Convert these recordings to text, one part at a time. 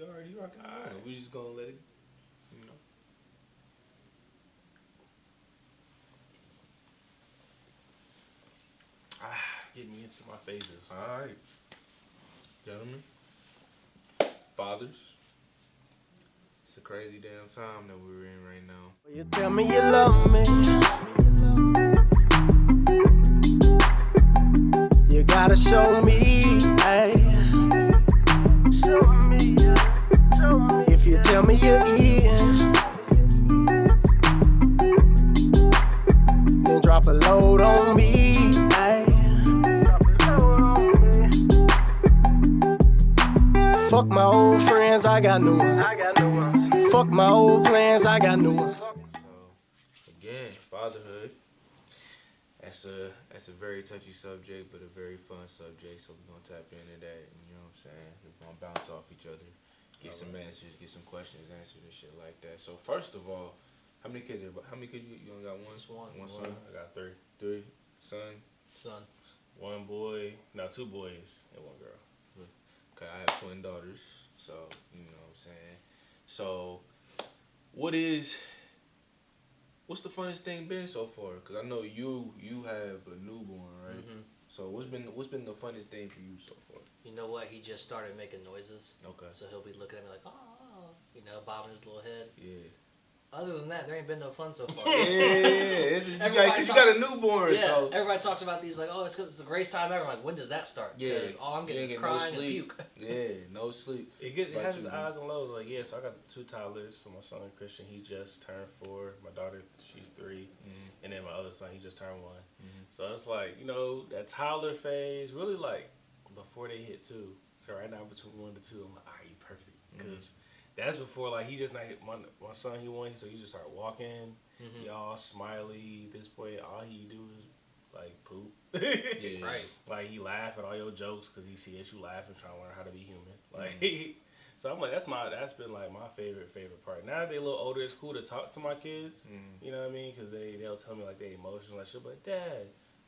already rocking. All right, we just gonna let it, you know. Get me into my phases. All right, gentlemen, fathers. It's a crazy damn time that we're in right now. You tell me you love me. You gotta show me, hey. If you tell me you're in, then drop a load on me, hey. Fuck my old friends, I got new ones. Fuck my old plans, I got new ones. So again, fatherhood. That's a very touchy subject, but a very fun subject. So we're gonna tap into that. You know what I'm saying? We're gonna bounce off each other, get some answers, get some questions answered and shit like that. So first of all, how many kids? How many kids you only got? One son. I got three. Three. Son. One boy. No, two boys and one girl. Okay, I have twin daughters. So you know what I'm saying. So what's the funnest thing been so far? Because I know you have a newborn, right? Mm-hmm. So what's been the funnest thing for you so far? You know what? He just started making noises. Okay. So he'll be looking at me like, bobbing his little head. Yeah. Other than that, there ain't been no fun so far. Yeah. You got a newborn, yeah, so. Everybody talks about these like, it's the greatest time ever. I'm like, when does that start? Yeah. Because all I'm getting is crying and puke. Yeah, no sleep. It has its highs and lows. Like, yeah, so I got two toddlers. So my son Christian, he just turned 4. My daughter, she's 3. Mm-hmm. And then my other son, he just turned 1. Mm-hmm. So it's like, that toddler phase, really like before they hit 2. So right now between 1 to 2, I'm like, you perfect. Because that's before, like, he just not hit my son, he won, so he just started walking. Mm-hmm. He all smiley. At this point, all he do is, like, poop. Yeah. Right. Like, he laugh at all your jokes because he sees you laughing, trying to learn how to be human. Like, so I'm like, that's been, like, my favorite part. Now that they a little older, it's cool to talk to my kids. You know what I mean? Because they'll tell me, like, their emotions. Like, shit, but Dad,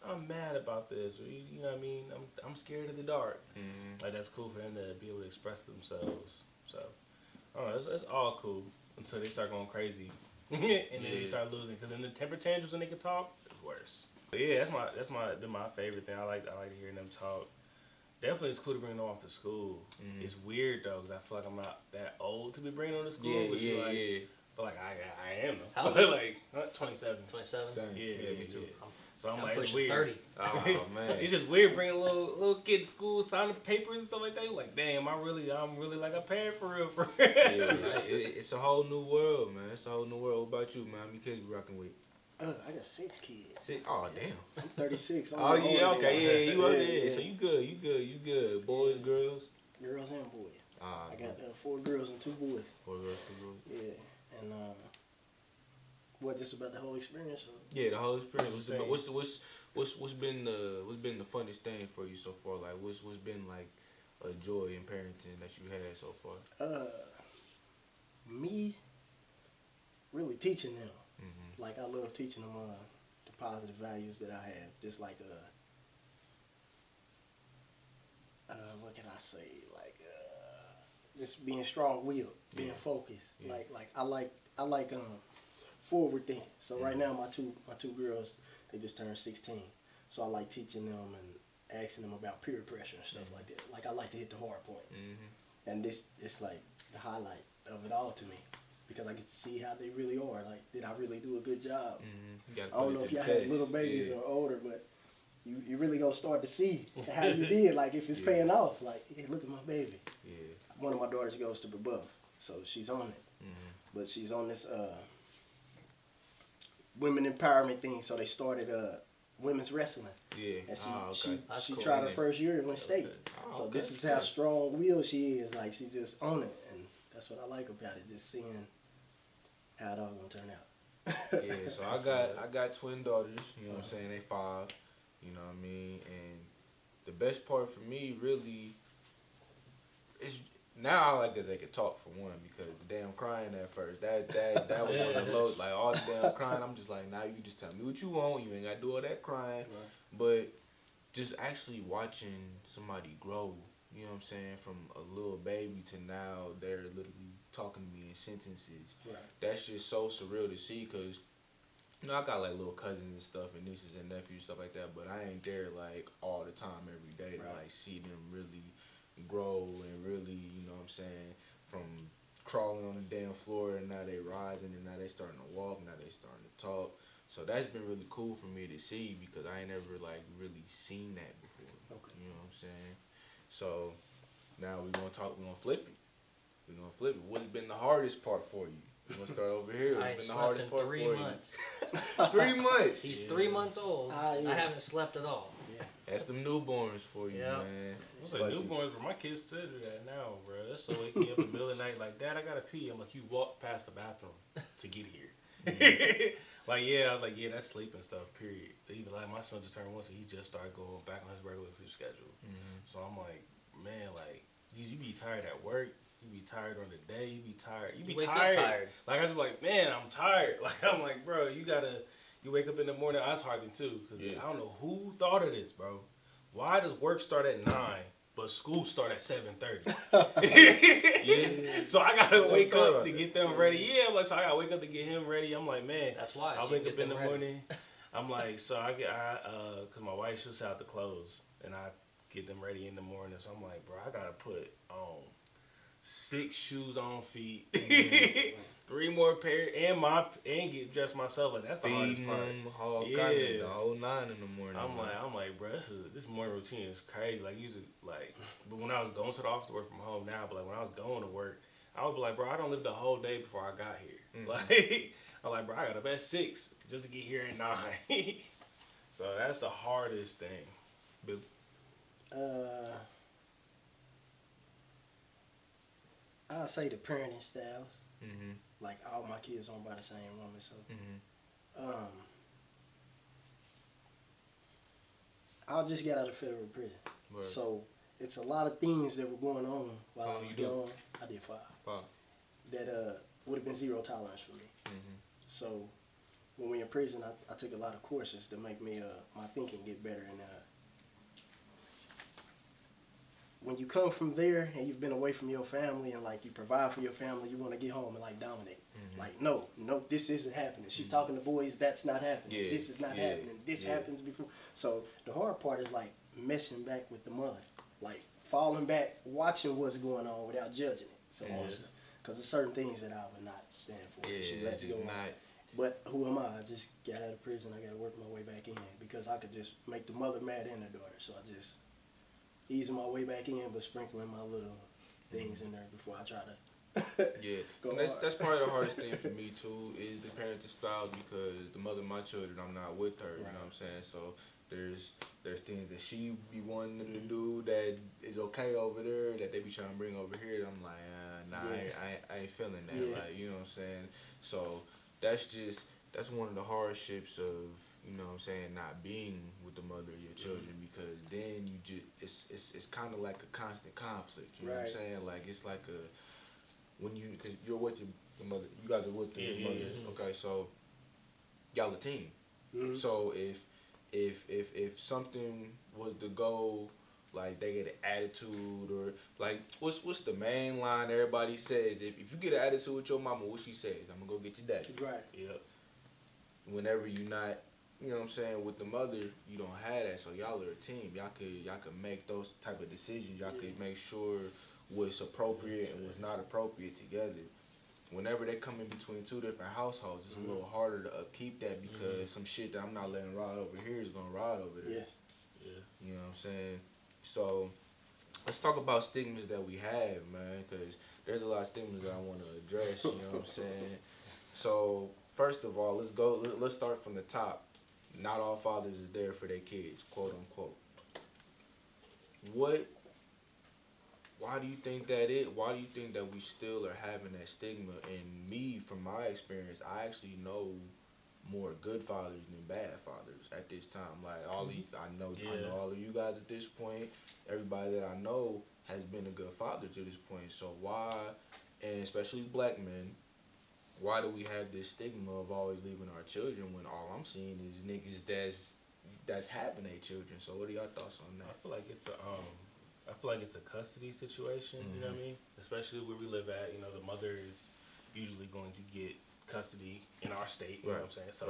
I'm mad about this. Or, you know what I mean? I'm scared of the dark. Like, that's cool for them to be able to express themselves. So, I don't know, it's all cool until they start going crazy. And then they start losing. Because then the temper tantrums when they can talk, it's worse. But yeah, that's my favorite thing. I like hearing them talk. Definitely, it's cool to bring them off to school. It's weird though, because I feel like I'm not that old to be bringing them to school. But like I am though. How old? Like 27. 27? Yeah, me too. So I'm I'm like, it's pushing weird. 30. Oh man, It's just weird bringing a little kid to school, signing papers and stuff like that. You're like, damn, I'm really like a parent for real. Yeah, it's a whole new world, man. It's a whole new world. What about you, man? How many kids you rocking with? I got 6 kids. 6? Oh damn. I'm 36. I'm Oh yeah, okay, yeah, you up there. Yeah. So you good. Boys, girls. Girls and boys. Ah, I got 4 girls and 2 boys. 4 girls, 2 boys. Yeah, and what? Just about the whole experience? Or? Yeah, the whole experience. What's been the funnest thing for you so far? Like what's been like a joy in parenting that you had so far? Me really teaching them. Mm-hmm. Like I love teaching them the positive values that I have. Just like what can I say? Like just being strong-willed, being focused. Yeah. Like I like forward thinking. So right now my two girls, they just turned 16. So I like teaching them and asking them about peer pressure and stuff like that. Like I like to hit the hard points. And this it's like the highlight of it all to me. Because I get to see how they really are. Like, did I really do a good job? I don't know if y'all had little babies or older, but you really gonna start to see how you did. Like if it's paying off. Like, hey, look at my baby. Yeah. One of my daughters goes to Barber, so she's on it. But she's on this women empowerment thing. So they started women's wrestling. Yeah. And she cool. tried her first year and went state. Oh, So okay. this is how strong-willed she is. Like she just on it, and that's what I like about it. Just seeing how it all gonna turn out. Yeah, so I got twin daughters, you know what I'm saying, they 5, you know what I mean, and the best part for me really is now I like that they can talk for one, because the damn crying at first, that was one of the low, like all the damn crying, I'm just like, now you just tell me what you want, you ain't gotta do all that crying, but just actually watching somebody grow, you know what I'm saying, from a little baby to now they're literally talking to me in sentences. Right. That's just so surreal to see, because you know, I got like little cousins and stuff and nieces and nephews, stuff like that, but I ain't there like all the time every day to like see them really grow and really, you know what I'm saying, from crawling on the damn floor and now they rising and now they starting to walk, now they starting to talk. So that's been really cool for me to see, because I ain't never like really seen that before. Okay. You know what I'm saying? So now we're gonna flip it. We're gonna flip it. What's been the hardest part for you? We're gonna start over here. I What's ain't been the slept hardest in part 3 for months. you? 3 months. He's 3 months old. Yeah. I haven't slept at all. That's them newborns for you, Yeah. man. It's like newborns, but my kids still do that now, bro. That's so wake me up in the middle of the night, like, Dad, I gotta pee. I'm like, you walked past the bathroom to get here. Like, yeah, I was like, yeah, that's sleeping stuff, period. Even like my son just turned 1, so he just started going back on his regular sleep schedule. So I'm like, man, like, you be tired at work, you be tired on the day, you be tired. You be wake tired. up tired. Like, I was like, man, I'm tired. Like, I'm like, bro, you wake up in the morning. I was harping too, because I don't know who thought of this, bro. Why does work start at 9, but school start at 7:30? So I gotta wake up to get them ready. Yeah, I'm like, so I gotta wake up to get him ready. I'm like, man, That's why. I so wake you up get in the them ready. morning. I'm like, so cause my wife shoots out the clothes, and I get them ready in the morning. So I'm like, bro, I gotta put on 6 shoes on feet, 3 more pair, and get dressed myself. Like, that's the hardest part. Them, all kind of the whole 9 in the morning. I'm like, bro, this morning routine is crazy. Like, usually, like, but when I was going to the office to work from home now, but like when I was going to work, I would be like, bro, I don't live the whole day before I got here. Like, I'm like, bro, I got up at 6 just to get here at 9. So that's the hardest thing. But I'll say the parenting styles. Mm-hmm. Like, all my kids owned by the same woman, so I just got out of federal prison. Word. So it's a lot of things that were going on while How I you was do? gone. I did 5. That would have been 0 tolerance for me. Mm-hmm. So when we in prison, I took a lot of courses to make me my thinking get better. And when you come from there and you've been away from your family and like you provide for your family, you want to get home and like dominate. Mm-hmm. Like, no, this isn't happening. She's talking to boys, that's not happening. Yeah, This is not happening. This happens before. So the hard part is like messing back with the mother, like falling back, watching what's going on without judging it. So because there's certain things that I would not stand for. Yeah, She that's lets go just on. not. But who am I? I just got out of prison. I got to work my way back in because I could just make the mother mad and the daughter. So I just easing my way back in, but sprinkling my little things in there before I try to. Go And hard. that's part of the hardest thing for me too is the parenting styles, because the mother of my children, I'm not with her. You know what I'm saying? So there's things that she be wanting them to do that is okay over there that they be trying to bring over here. That I'm like, nah, I ain't feeling that. Yeah. Like, you know what I'm saying? So that's one of the hardships of, you know what I'm saying, not being with the mother of your children, because then you just it's kind of like a constant conflict. You know what I'm saying? Like, it's like because you're with the mother, you guys are with the mothers. Okay, so y'all a team. Mm-hmm. So if something was to go, like they get an attitude, or like what's the main line everybody says? If you get an attitude with your mama, what she says? I'm gonna go get your daddy. Right. Yep. Whenever you not, you know what I'm saying, with the mother, you don't have that. So y'all are a team. Y'all could make those type of decisions. Y'all could make sure what's appropriate and what's not appropriate together. Whenever they come in between 2 different households, it's a little harder to upkeep that, because some shit that I'm not letting ride over here is gonna ride over there. Yeah. You know what I'm saying? So let's talk about stigmas that we have, man, because there's a lot of stigmas that I want to address. You know what I'm saying? So first of all, let's start from the top. Not all fathers is there for their kids, quote unquote. Why do you think that is? Why do you think that we still are having that stigma? And me, from my experience, I actually know more good fathers than bad fathers at this time. Like I know all of you guys at this point. Everybody that I know has been a good father to this point. So why, and especially black men, why do we have this stigma of always leaving our children when all I'm seeing is niggas that's having their children? So what are your thoughts on I that? feel like it's I feel like it's a custody situation, you know what I mean? Especially where we live at, you know, the mother is usually going to get custody in our state, you know what I'm saying? So,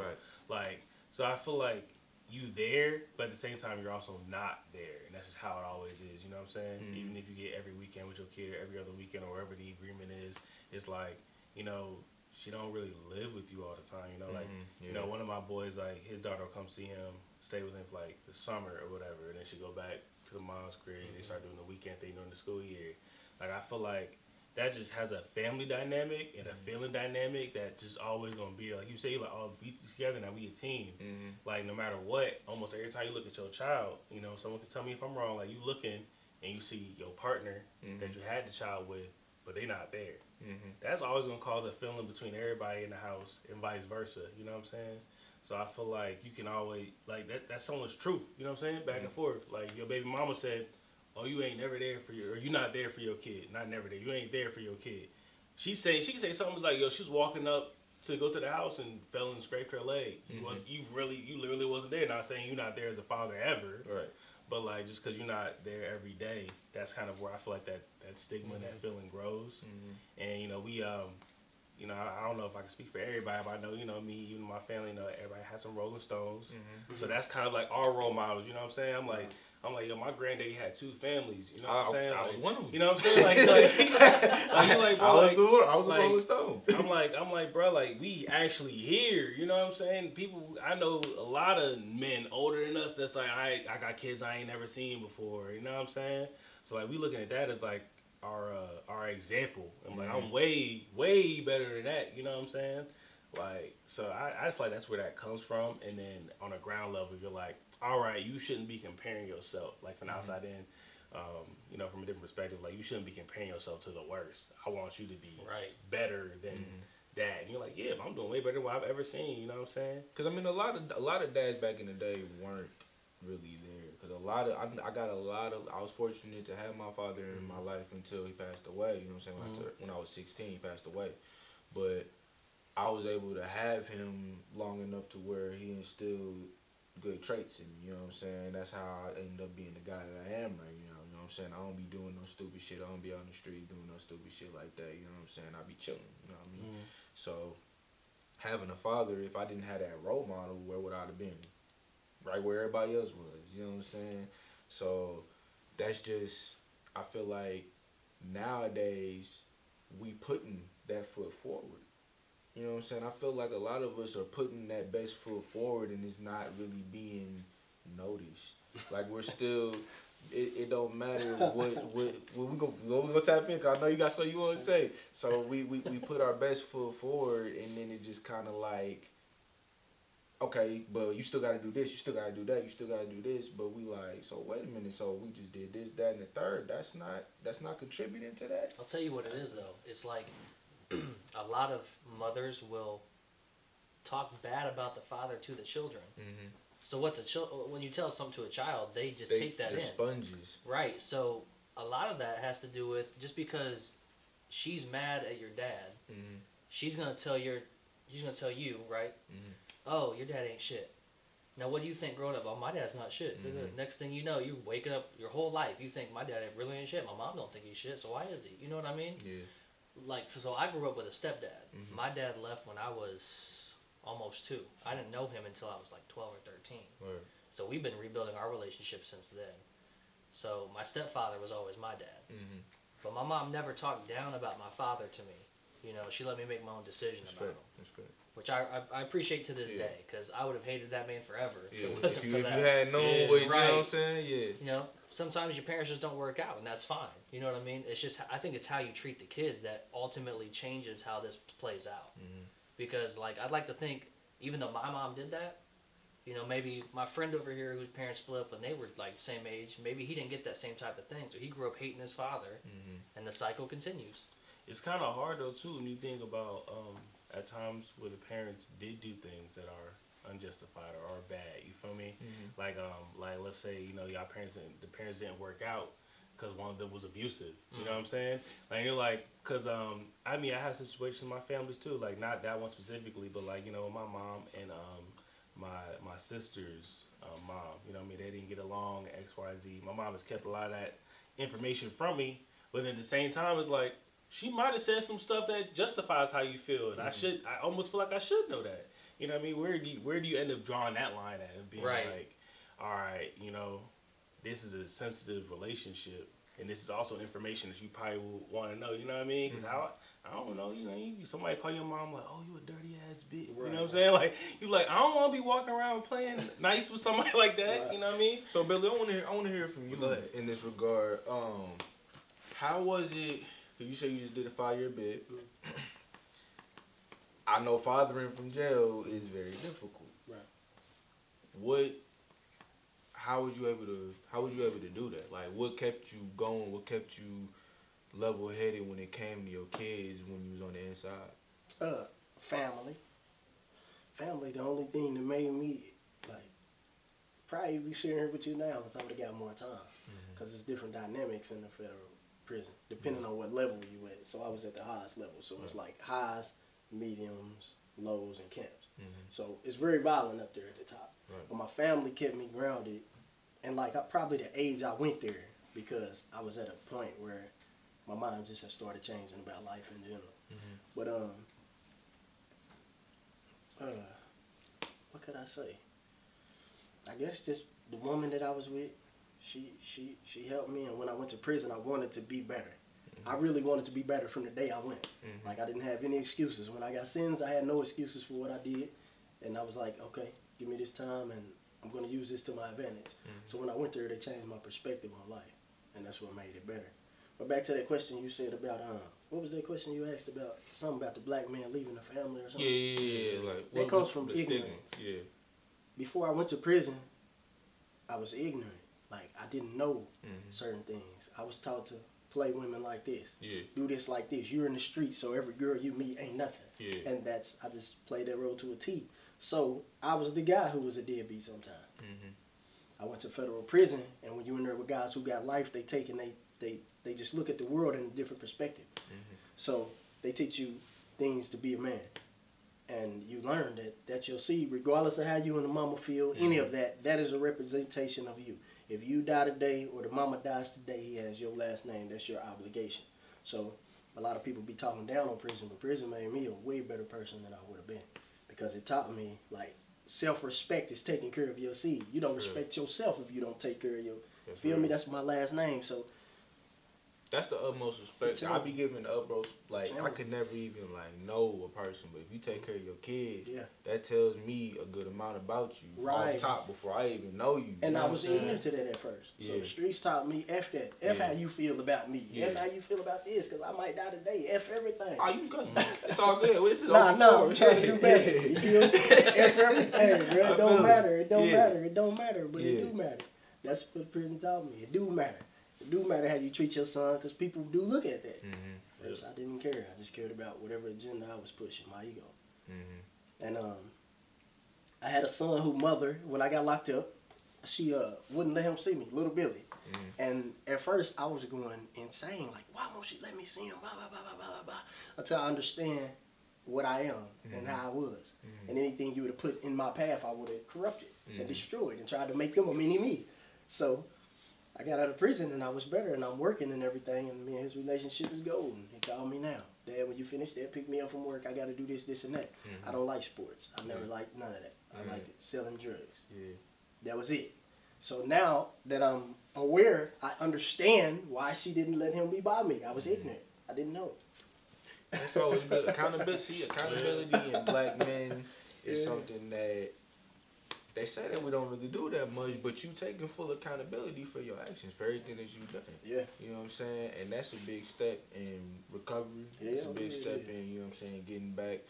so I feel like you there, but at the same time, you're also not there. And that's just how it always is, you know what I'm saying? Even if you get every weekend with your kid, or every other weekend, or wherever the agreement is, it's like, you know, she don't really live with you all the time, you know? Like, you know, one of my boys, like, his daughter will come see him, stay with him for, like, the summer or whatever, and then she go back to the mom's crib, they start doing the weekend thing during the school year. Like, I feel like that just has a family dynamic and a feeling dynamic that just always gonna be like you say, like, oh, we together now, we a team. Like, no matter what, almost every time you look at your child, you know, someone can tell me if I'm wrong, like, you looking and you see your partner that you had the child with, but they not there. That's always gonna cause a feeling between everybody in the house and vice versa, you know what I'm saying? So I feel like you can always, like, that's someone's truth, you know what I'm saying? Back and forth. Like, your baby mama said, oh, you ain't never there for your, or you not there for your kid. Not never there. You ain't there for your kid. She can say something like, yo, she's walking up to go to the house and fell and scraped her leg. You literally wasn't there. Not saying you're not there as a father ever. Right. But, like, just because you're not there every day, that's kind of where I feel like that stigma, that feeling grows. And, you know, we, you know, I don't know if I can speak for everybody, but I know, you know, me, even my family, you know, everybody has some Rolling Stones. So that's kind of like our role models, you know what I'm saying? I'm like, yo, my granddaddy had 2 families, you know what I'm saying? I was one of them. You know what I'm saying? Like, bro, I was a Rolling Stone. I'm like, bro, like, we actually here, you know what I'm saying? People, I know a lot of men older than us that's like, I got kids I ain't never seen before, you know what I'm saying? So, like, we looking at that as, like, our example. I'm like, I'm way, way better than that, you know what I'm saying? Like, so I feel like that's where that comes from. And then on a ground level, you're like, all right, you shouldn't be comparing yourself, like, from the outside in, you know, from a different perspective, like, you shouldn't be comparing yourself to the worst. I want you to be better than that. And you're like, yeah, but I'm doing way better than what I've ever seen, you know what I'm saying? Because, I mean, a lot of dads back in the day weren't really there. Because I was fortunate to have my father in my life until he passed away, you know what I'm saying? When I was 16, he passed away. But I was able to have him long enough to where he instilled good traits in me, you know what I'm saying? That's how I ended up being the guy that I am right now, you know what I'm saying? I don't be doing no stupid shit. I don't be on the street doing no stupid shit like that, you know what I'm saying? I be chilling, you know what I mean? So, having a father, if I didn't have that role model, where would I have been? Right where everybody else was, you know what I'm saying? So, that's just, I feel like nowadays, we putting that foot forward. You know what I'm saying? I feel like a lot of us are putting that best foot forward and it's not really being noticed. Like, we're still, it don't matter what we gonna tap in, because I know you got something you want to say. So we put our best foot forward, and then it just kind of like, okay, but you still got to do this, you still got to do that, you still got to do this. But we like, so wait a minute, so we just did this, that, and the third. That's not contributing to that. I'll tell you what it is, though. It's like a lot of mothers will talk bad about the father to the children. So when you tell something to a child, they take that in. They're sponges. Right. So a lot of that has to do with, just because she's mad at your dad, she's gonna tell you, right? Oh, your dad ain't shit. Now, what do you think growing up? Oh, my dad's not shit. Next thing you know, you waking up your whole life, you think my dad really ain't shit. My mom don't think he's shit, so why is he? You know what I mean? Yeah. Like, so I grew up with a stepdad. My dad left when I was almost 2. I didn't know him until I was like 12 or 13. Right. So we've been rebuilding our relationship since then. So my stepfather was always my dad. But my mom never talked down about my father to me. You know, she let me make my own decision about him. That's good. Which I appreciate to this day, because I would have hated that man forever if it wasn't for that. If you had known what, you know what I'm saying? Yeah. You know, sometimes your parents just don't work out, and that's fine. You know what I mean? It's just, I think it's how you treat the kids that ultimately changes how this plays out. Because, like, I'd like to think, even though my mom did that, you know, maybe my friend over here whose parents split up when they were, like, the same age, maybe he didn't get that same type of thing. So he grew up hating his father, and the cycle continues. It's kind of hard, though, too, when you think about at times where the parents did do things that are unjustified or are bad. You feel me? Like let's say, you know, the parents didn't work out because one of them was abusive. You know what I'm saying? Like, you're like, because I mean, I have situations in my families too. Like, not that one specifically, but like, you know, my mom and my sister's mom. You know what I mean? They didn't get along. XYZ. My mom has kept a lot of that information from me, but at the same time, it's like she might have said some stuff that justifies how you feel, and I almost feel like I should know that. You know what I mean? Where do you end up drawing that line at and being like, all right, you know, this is a sensitive relationship, and this is also information that you probably will want to know. You know what I mean? Because I don't know, you know, somebody call your mom like, oh, you a dirty ass bitch. Right. You know what I'm saying? Like, you like, I don't want to be walking around playing nice with somebody like that. Right. You know what I mean? So Billy, I want to hear from you in this regard. How was it? Cause you said you just did a 5-year bid. I know fathering from jail is very difficult. Right. How was you able to do that? Like, what kept you going? What kept you level-headed when it came to your kids when you was on the inside? Family. Family, the only thing that made me, like, probably be sharing here with you now because I would have got more time. Because it's different dynamics in the federal prison, depending on what level you at. So I was at the highest level. So it's like highs, mediums, lows, and camps. So it's very violent up there at the top. Right. But my family kept me grounded. And, like, probably the age I went there because I was at a point where my mind just had started changing about life in general. But what could I say? I guess just the woman that I was with, she helped me, and when I went to prison, I wanted to be better. I really wanted to be better from the day I went. Like, I didn't have any excuses. When I got sentenced, I had no excuses for what I did, and I was like, okay, give me this time, and I'm going to use this to my advantage. So when I went there, they changed my perspective on life, and that's what made it better. But back to that question you said about, what was that question you asked about? Something about the black man leaving the family or something? Yeah. Like, that comes from ignorance. Yeah. Before I went to prison, I was ignorant. Like, I didn't know certain things. I was taught to play women like this. Yeah. Do this like this. You're in the street, so every girl you meet ain't nothing. Yeah. And I just played that role to a T. So I was the guy who was a deadbeat sometimes. I went to federal prison, and when you're in there with guys who got life, they just look at the world in a different perspective. So they teach you things to be a man. And you learn that your seed, regardless of how you and the mama feel, any of that is a representation of you. If you die today or the mama dies today, he has your last name. That's your obligation. So a lot of people be talking down on prison, but prison made me a way better person than I would have been. Because it taught me, like, self-respect is taking care of your seed. You don't respect yourself if you don't take care of your... Feel me? That's my last name. So that's the utmost respect. I be giving the utmost, like, I could never even, like, know a person, but if you take care of your kids, that tells me a good amount about you off top before I even know you. And I was ignorant to that at first. So the streets taught me, F that. F how you feel about me. F how you feel about this, because I might die today. F everything. Oh, you good. It's all good. This is I'm trying to do better. You feel me? F everything, bro. It don't matter. It don't matter. It don't matter, but it do matter. That's what prison taught me. It do matter. It do matter how you treat your son, because people do look at that. First, I didn't care. I just cared about whatever agenda I was pushing, my ego. And I had a son whose mother, when I got locked up, she wouldn't let him see me, Lil Billy. And at first, I was going insane, like, why won't she let me see him, blah, blah, blah, blah, blah, blah, until I understand what I am and how I was. And anything you would have put in my path, I would have corrupted and destroyed and tried to make them a mini-me. So I got out of prison and I was better and I'm working and everything, and me and his relationship is golden. He called me now. Dad, when you finish that, pick me up from work. I got to do this, this, and that. I don't like sports. I never liked none of that. I liked selling drugs. That was it. So now that I'm aware, I understand why she didn't let him be by me. I was ignorant. I didn't know. That's always good. Accountability in black men is something that they say that we don't really do that much, but you taking full accountability for your actions, for everything that you've done. Yeah. You know what I'm saying? And that's a big step in recovery. Yeah, it's a big step in, you know what I'm saying, getting back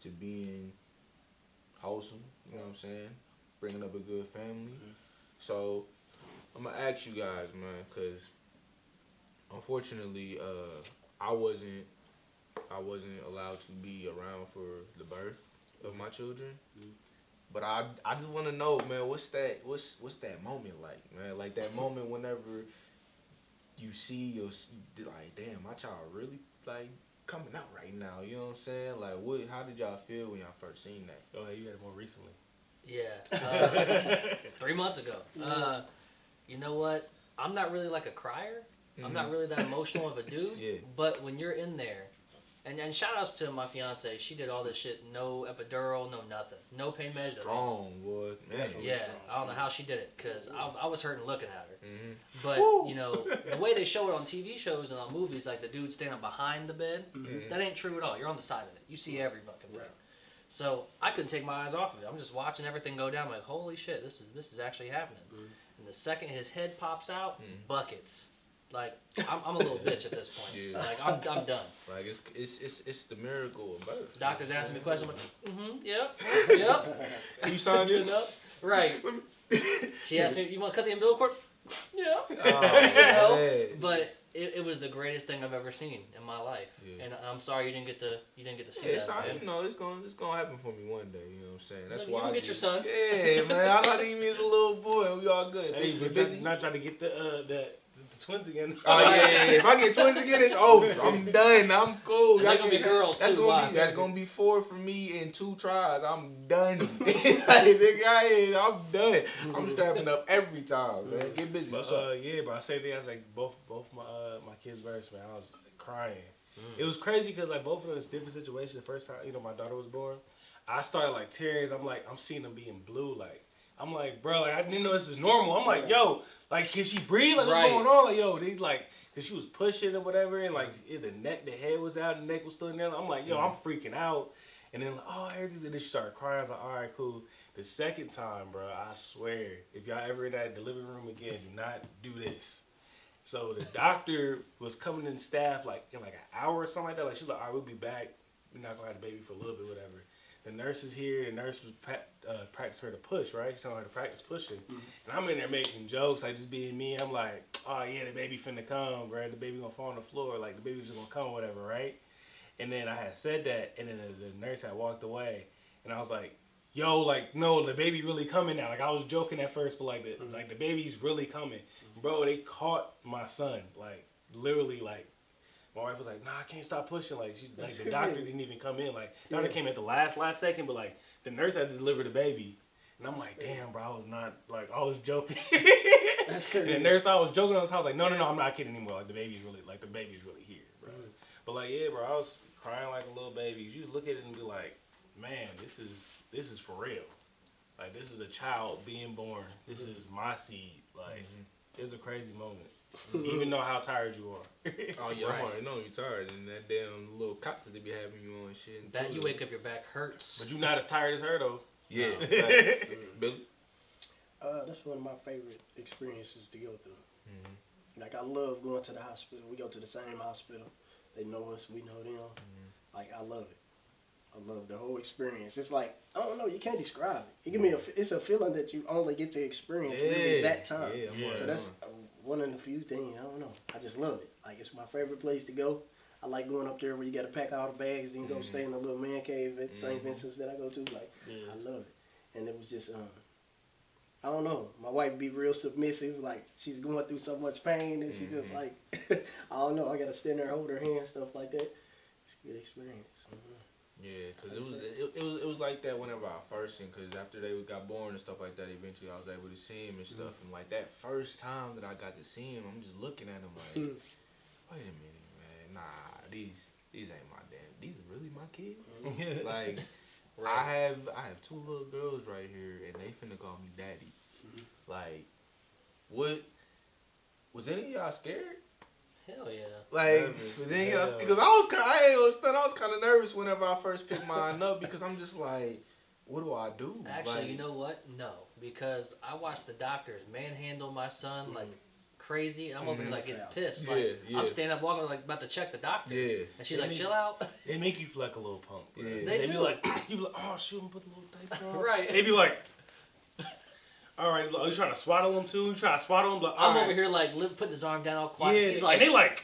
to being wholesome, you know what I'm saying? Bringing up a good family. So I'm going to ask you guys, man, because unfortunately I wasn't allowed to be around for the birth of my children. But I just want to know, man, what's that moment like, man? Like that moment whenever you see like, damn, my child really like coming out right now. You know what I'm saying? Like, how did y'all feel when y'all first seen that? Oh, hey, you had it more recently. Yeah, 3 months ago. You know what? I'm not really like a crier. I'm not really that emotional of a dude. Yeah. But when you're in there, and shout outs to my fiance, she did all this shit, no epidural, no nothing, no pain meds. Strong, boy. Man. Yeah, I don't know how she did it, because I was hurting looking at her. Mm-hmm. But, you know, the way they show it on TV shows and on movies, like the dude standing behind the bed, that ain't true at all. You're on the side of it. You see every fucking thing. Right. So I couldn't take my eyes off of it. I'm just watching everything go down. I'm like, holy shit, this is actually happening. And the second his head pops out, buckets. Like, I'm a little bitch at this point. Yeah. Like, I'm done. Like it's the miracle of birth. Doctor's asking me questions. I'm like, yep. You signed it? Right. She asked me, you want to cut the umbilical cord? Yeah. Oh, You know? man. But it was the greatest thing I've ever seen in my life. Yeah. And I'm sorry you didn't get to see It's that. all, Man. you know, it's gonna happen for me one day. You know what I'm saying? That's You why. gonna get your son. Yeah, man. I thought he was a little boy, and we all good. Hey, Big but busy. not trying to get the twins again. Oh yeah. If I get twins again, it's over. I'm done. I'm cool. And they're gonna be girls that's too, gonna watch. be that's gonna be 4 for me in 2 tries. I'm done. The guy is. I'm done. I'm strapping up every time, man. Get busy. But What's up? but I say thing. I was like both my kids' births, man. I was crying. It was crazy because like both of them is different situations. The first time my daughter was born, I started like tears. I'm seeing them being blue. Like I'm like, bro, like I didn't know this is normal. I'm like, yo, like can she breathe? Like what's going on? Like yo, they like. Cause she was pushing or whatever, and like the head was out, the neck was still in there. I'm like, yo, I'm freaking out. And then like, oh, everything's. And then she started crying. I was like, all right, cool. The second time, bro, I swear, if y'all ever in that delivery room again, do not do this. So the doctor was coming in staff like in like an hour or something like that. Like she's like, all right, we'll be back. We're not gonna have the baby for a little bit, whatever. The nurse is here. The nurse was practice her to push, right? She's telling her to practice pushing. And I'm in there making jokes, like just being me. I'm like, oh yeah, the baby finna come, bro. The baby gonna fall on the floor. Like the baby's just gonna come, whatever, right? And then I had said that, and then the nurse had walked away, and I was like, yo, like no, the baby really coming now. Like I was joking at first, but like the baby's really coming, bro. They caught my son, like literally, like. My wife was like, nah, I can't stop pushing. Like, the doctor didn't even come in. Like, the doctor came at the last second, but, like, the nurse had to deliver the baby. And I'm like, damn, bro, I was not, like, I was joking. That's crazy. And the nurse thought I was joking. I was like, no, I'm not kidding anymore. Like, the baby's really here, bro. But, like, yeah, bro, I was crying like a little baby. You just look at it and be like, man, this is for real. Like, this is a child being born. This is my seed. Like, it's a crazy moment. Even know how tired you are. Oh yeah, I'm already know you're tired, and that damn little cots that they be having you on and shit. That you wake up, your back hurts. But you're not as tired as her though. Yeah. No. Billy. That's one of my favorite experiences to go through. Like I love going to the hospital. We go to the same hospital. They know us. We know them. Like I love it. I love the whole experience. It's like I don't know. You can't describe it. It give me it's a feeling that you only get to experience really that time. Yeah. So that's one of the few things. I don't know. I just love it. Like it's my favorite place to go. I like going up there where you got to pack all the bags, then go stay in the little man cave at St. Vincent's that I go to. Like I love it. And it was just I don't know. My wife be real submissive. Like she's going through so much pain, and she just like I don't know. I got to stand there, hold her hand, stuff like that. It's a good experience. Yeah, because it was like that whenever I first seen, because after they got born and stuff like that, eventually I was able to see him and stuff. And like that first time that I got to see him, I'm just looking at him like, wait a minute, man, nah, these ain't my damn, these are really my kids. Like I have 2 little girls right here, and they finna call me daddy. Like, what? Was any of y'all scared? Hell yeah. Like, because I was kind of nervous whenever I first picked mine up because I'm just like, what do I do? Actually, like, you know what? No, because I watched the doctors manhandle my son like crazy, and I'm over here like getting pissed. Like I'm standing up walking like about to check the doctor. Yeah. And she's like, chill out. They make you feel like a little punk. Bro. Yeah. They be like, you be like, oh shoot, I'm put the little diaper on. Right. They be like, all right, are you trying to swaddle him too? You trying to swaddle him? Like, I'm over here like putting his arm down all quiet. Yeah, he's like, and they like,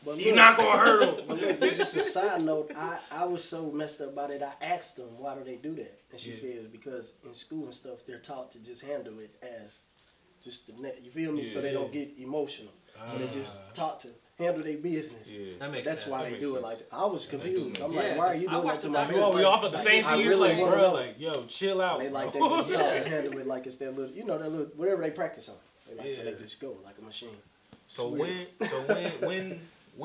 But you're not gonna hurt him. But look, this is a side note. I was so messed up about it. I asked them, why do they do that? And she said it's because in school and stuff, they're taught to just handle it as just the net. You feel me? So they don't get emotional. So they just taught to handle their business. Yeah. that makes That's sense. why they do it like that. I was confused. I'm Yeah, like, why are you I doing that watched to the my doctor. girl? We all thought the same I thing. really You're like, wanna bro, know. like, yo, chill out. They like bro. they just taught to handle it like it's their little, that little whatever they practice on. They like, so they just go like a machine. So when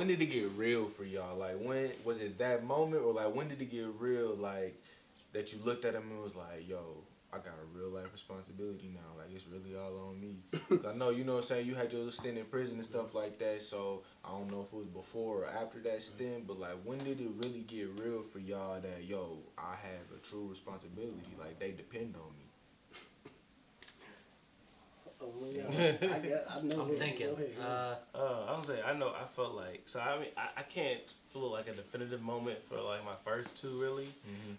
did it get real for y'all? Like, when was it that moment, or like when did it get real? Like that you looked at him and was like, yo, I got a real life responsibility now. Like, it's really all on me. 'Cause I know, you know what I'm saying, you had your stint in prison and stuff like that, so I don't know if it was before or after that stint, but like, when did it really get real for y'all that, yo, I have a true responsibility, like, they depend on me? I know. I'm thinking. I was saying, I know, I felt like, so I mean, I can't feel like a definitive moment for like my first two really,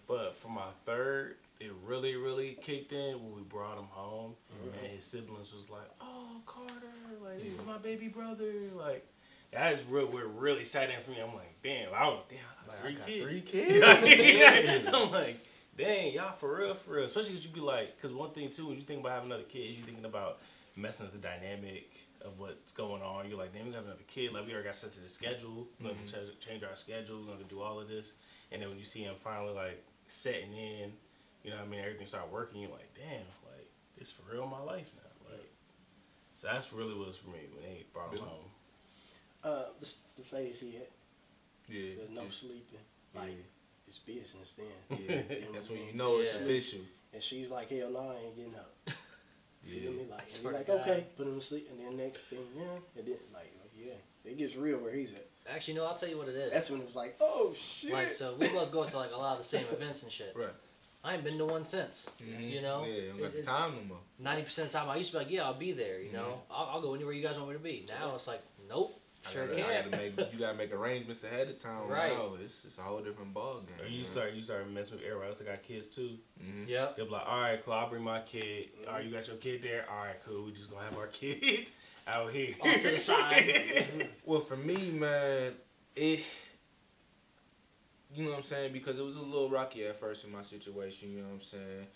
but for my third, it really, really kicked in when we brought him home, and his siblings was like, "Oh, Carter, like this is my baby brother." Like that is real. We're really excited for me. I'm like, damn, I got three kids. I'm like, dang, y'all for real, for real. Especially because you be like, because one thing too, when you think about having another kid, you thinking about messing with the dynamic of what's going on. You're like, damn, we have another kid. Like we already got set to the schedule. We're gonna change our schedule. We're gonna do all of this, and then when you see him finally like setting in. You know what I mean? Everything started working. You're like, damn, like, this for real in my life now. Like, so that's really what it was for me when they brought him home. The phase he had. Yeah. The no sleeping. Like, it's business then. Yeah. That's when you know it's official. And she's like, hell no, I ain't getting up. You feel me? Like, and you're like, God. okay, put him to sleep. And then next thing, and then, like, yeah, it gets real where he's at. Actually, no, I'll tell you what it is. That's when it was like, oh, shit. Like, so we both go to, like, a lot of the same events and shit. Right. I ain't been to one since, you know? Yeah, you don't got the time no more. 90% of the time, I used to be like, yeah, I'll be there, you know? I'll go anywhere you guys want me to be. Now it's like, nope, sure can't. You gotta make arrangements ahead of time. Right. Now. It's a whole different ball game. Or you start messing with everybody else that got kids too. Yep. They'll be like, all right, cool, I'll bring my kid. All right, you got your kid there? All right, cool, we just gonna have our kids out here. Off to the side. Well, for me, man, you know what I'm saying? Because it was a little rocky at first in my situation, you know what I'm saying?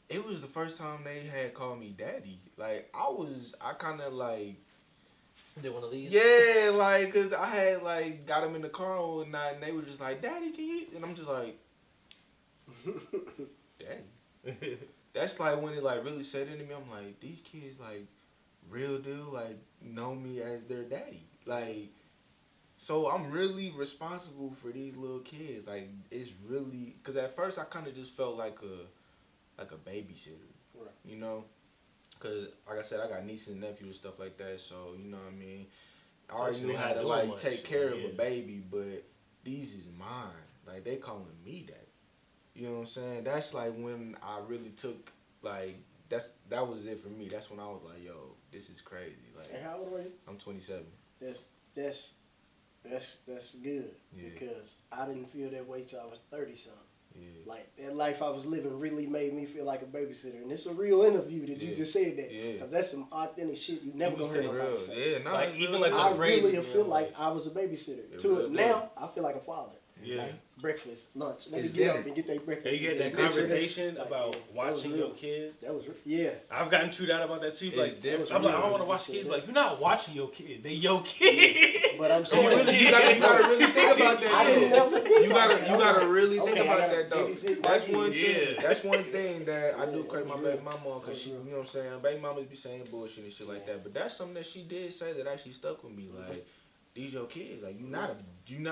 It was the first time they had called me daddy. Like, I kind of like... Did one of these? Yeah, like, cause I had, like, got them in the car one night, and they were just like, Daddy, can you... And I'm just like... Daddy? That's, like, when it, like, really set into me. I'm like, these kids, like, real deal, like, know me as their daddy. Like... So I'm really responsible for these little kids. Like, it's really, cause at first I kind of just felt like a babysitter, right. You know, cause like I said, I got nieces and nephews and stuff like that. So you know what I mean. I already knew how to like take care of a baby, but these is mine. Like they calling me that. You know what I'm saying? That's like when I really took like that was it for me. That's when I was like, yo, this is crazy. Like, and how old are you? I'm 27. That's good, because I didn't feel that way till I was 30-something. Yeah. Like, that life I was living really made me feel like a babysitter. And it's a real interview that you just said that. Yeah. Cause that's some authentic shit you never gonna hear nobody say. Yeah, no, like, even like I the phrase, really feel like I was a babysitter. To it now, I feel like a father. Yeah. Like, breakfast, lunch. Let me It's get dinner. up and get that breakfast. you get that together. conversation Like, about watching real. your kids. That was yeah. I've gotten chewed out about that too. Like, different. I'm like, I don't want to watch kids. Like, you're not watching your kid. They your kid. But I'm So saying you gotta really think about that. I didn't though. ever think You gotta really think Okay, I about gotta that though. babysit my That's kids. one thing. Yeah. That's one thing that I do Yeah, credit my that's baby real. mama on, cause she, you know what I'm saying. Baby mamas be saying bullshit and shit like that, but that's something that she did say that actually stuck with me. Like, these your kids. Like, you not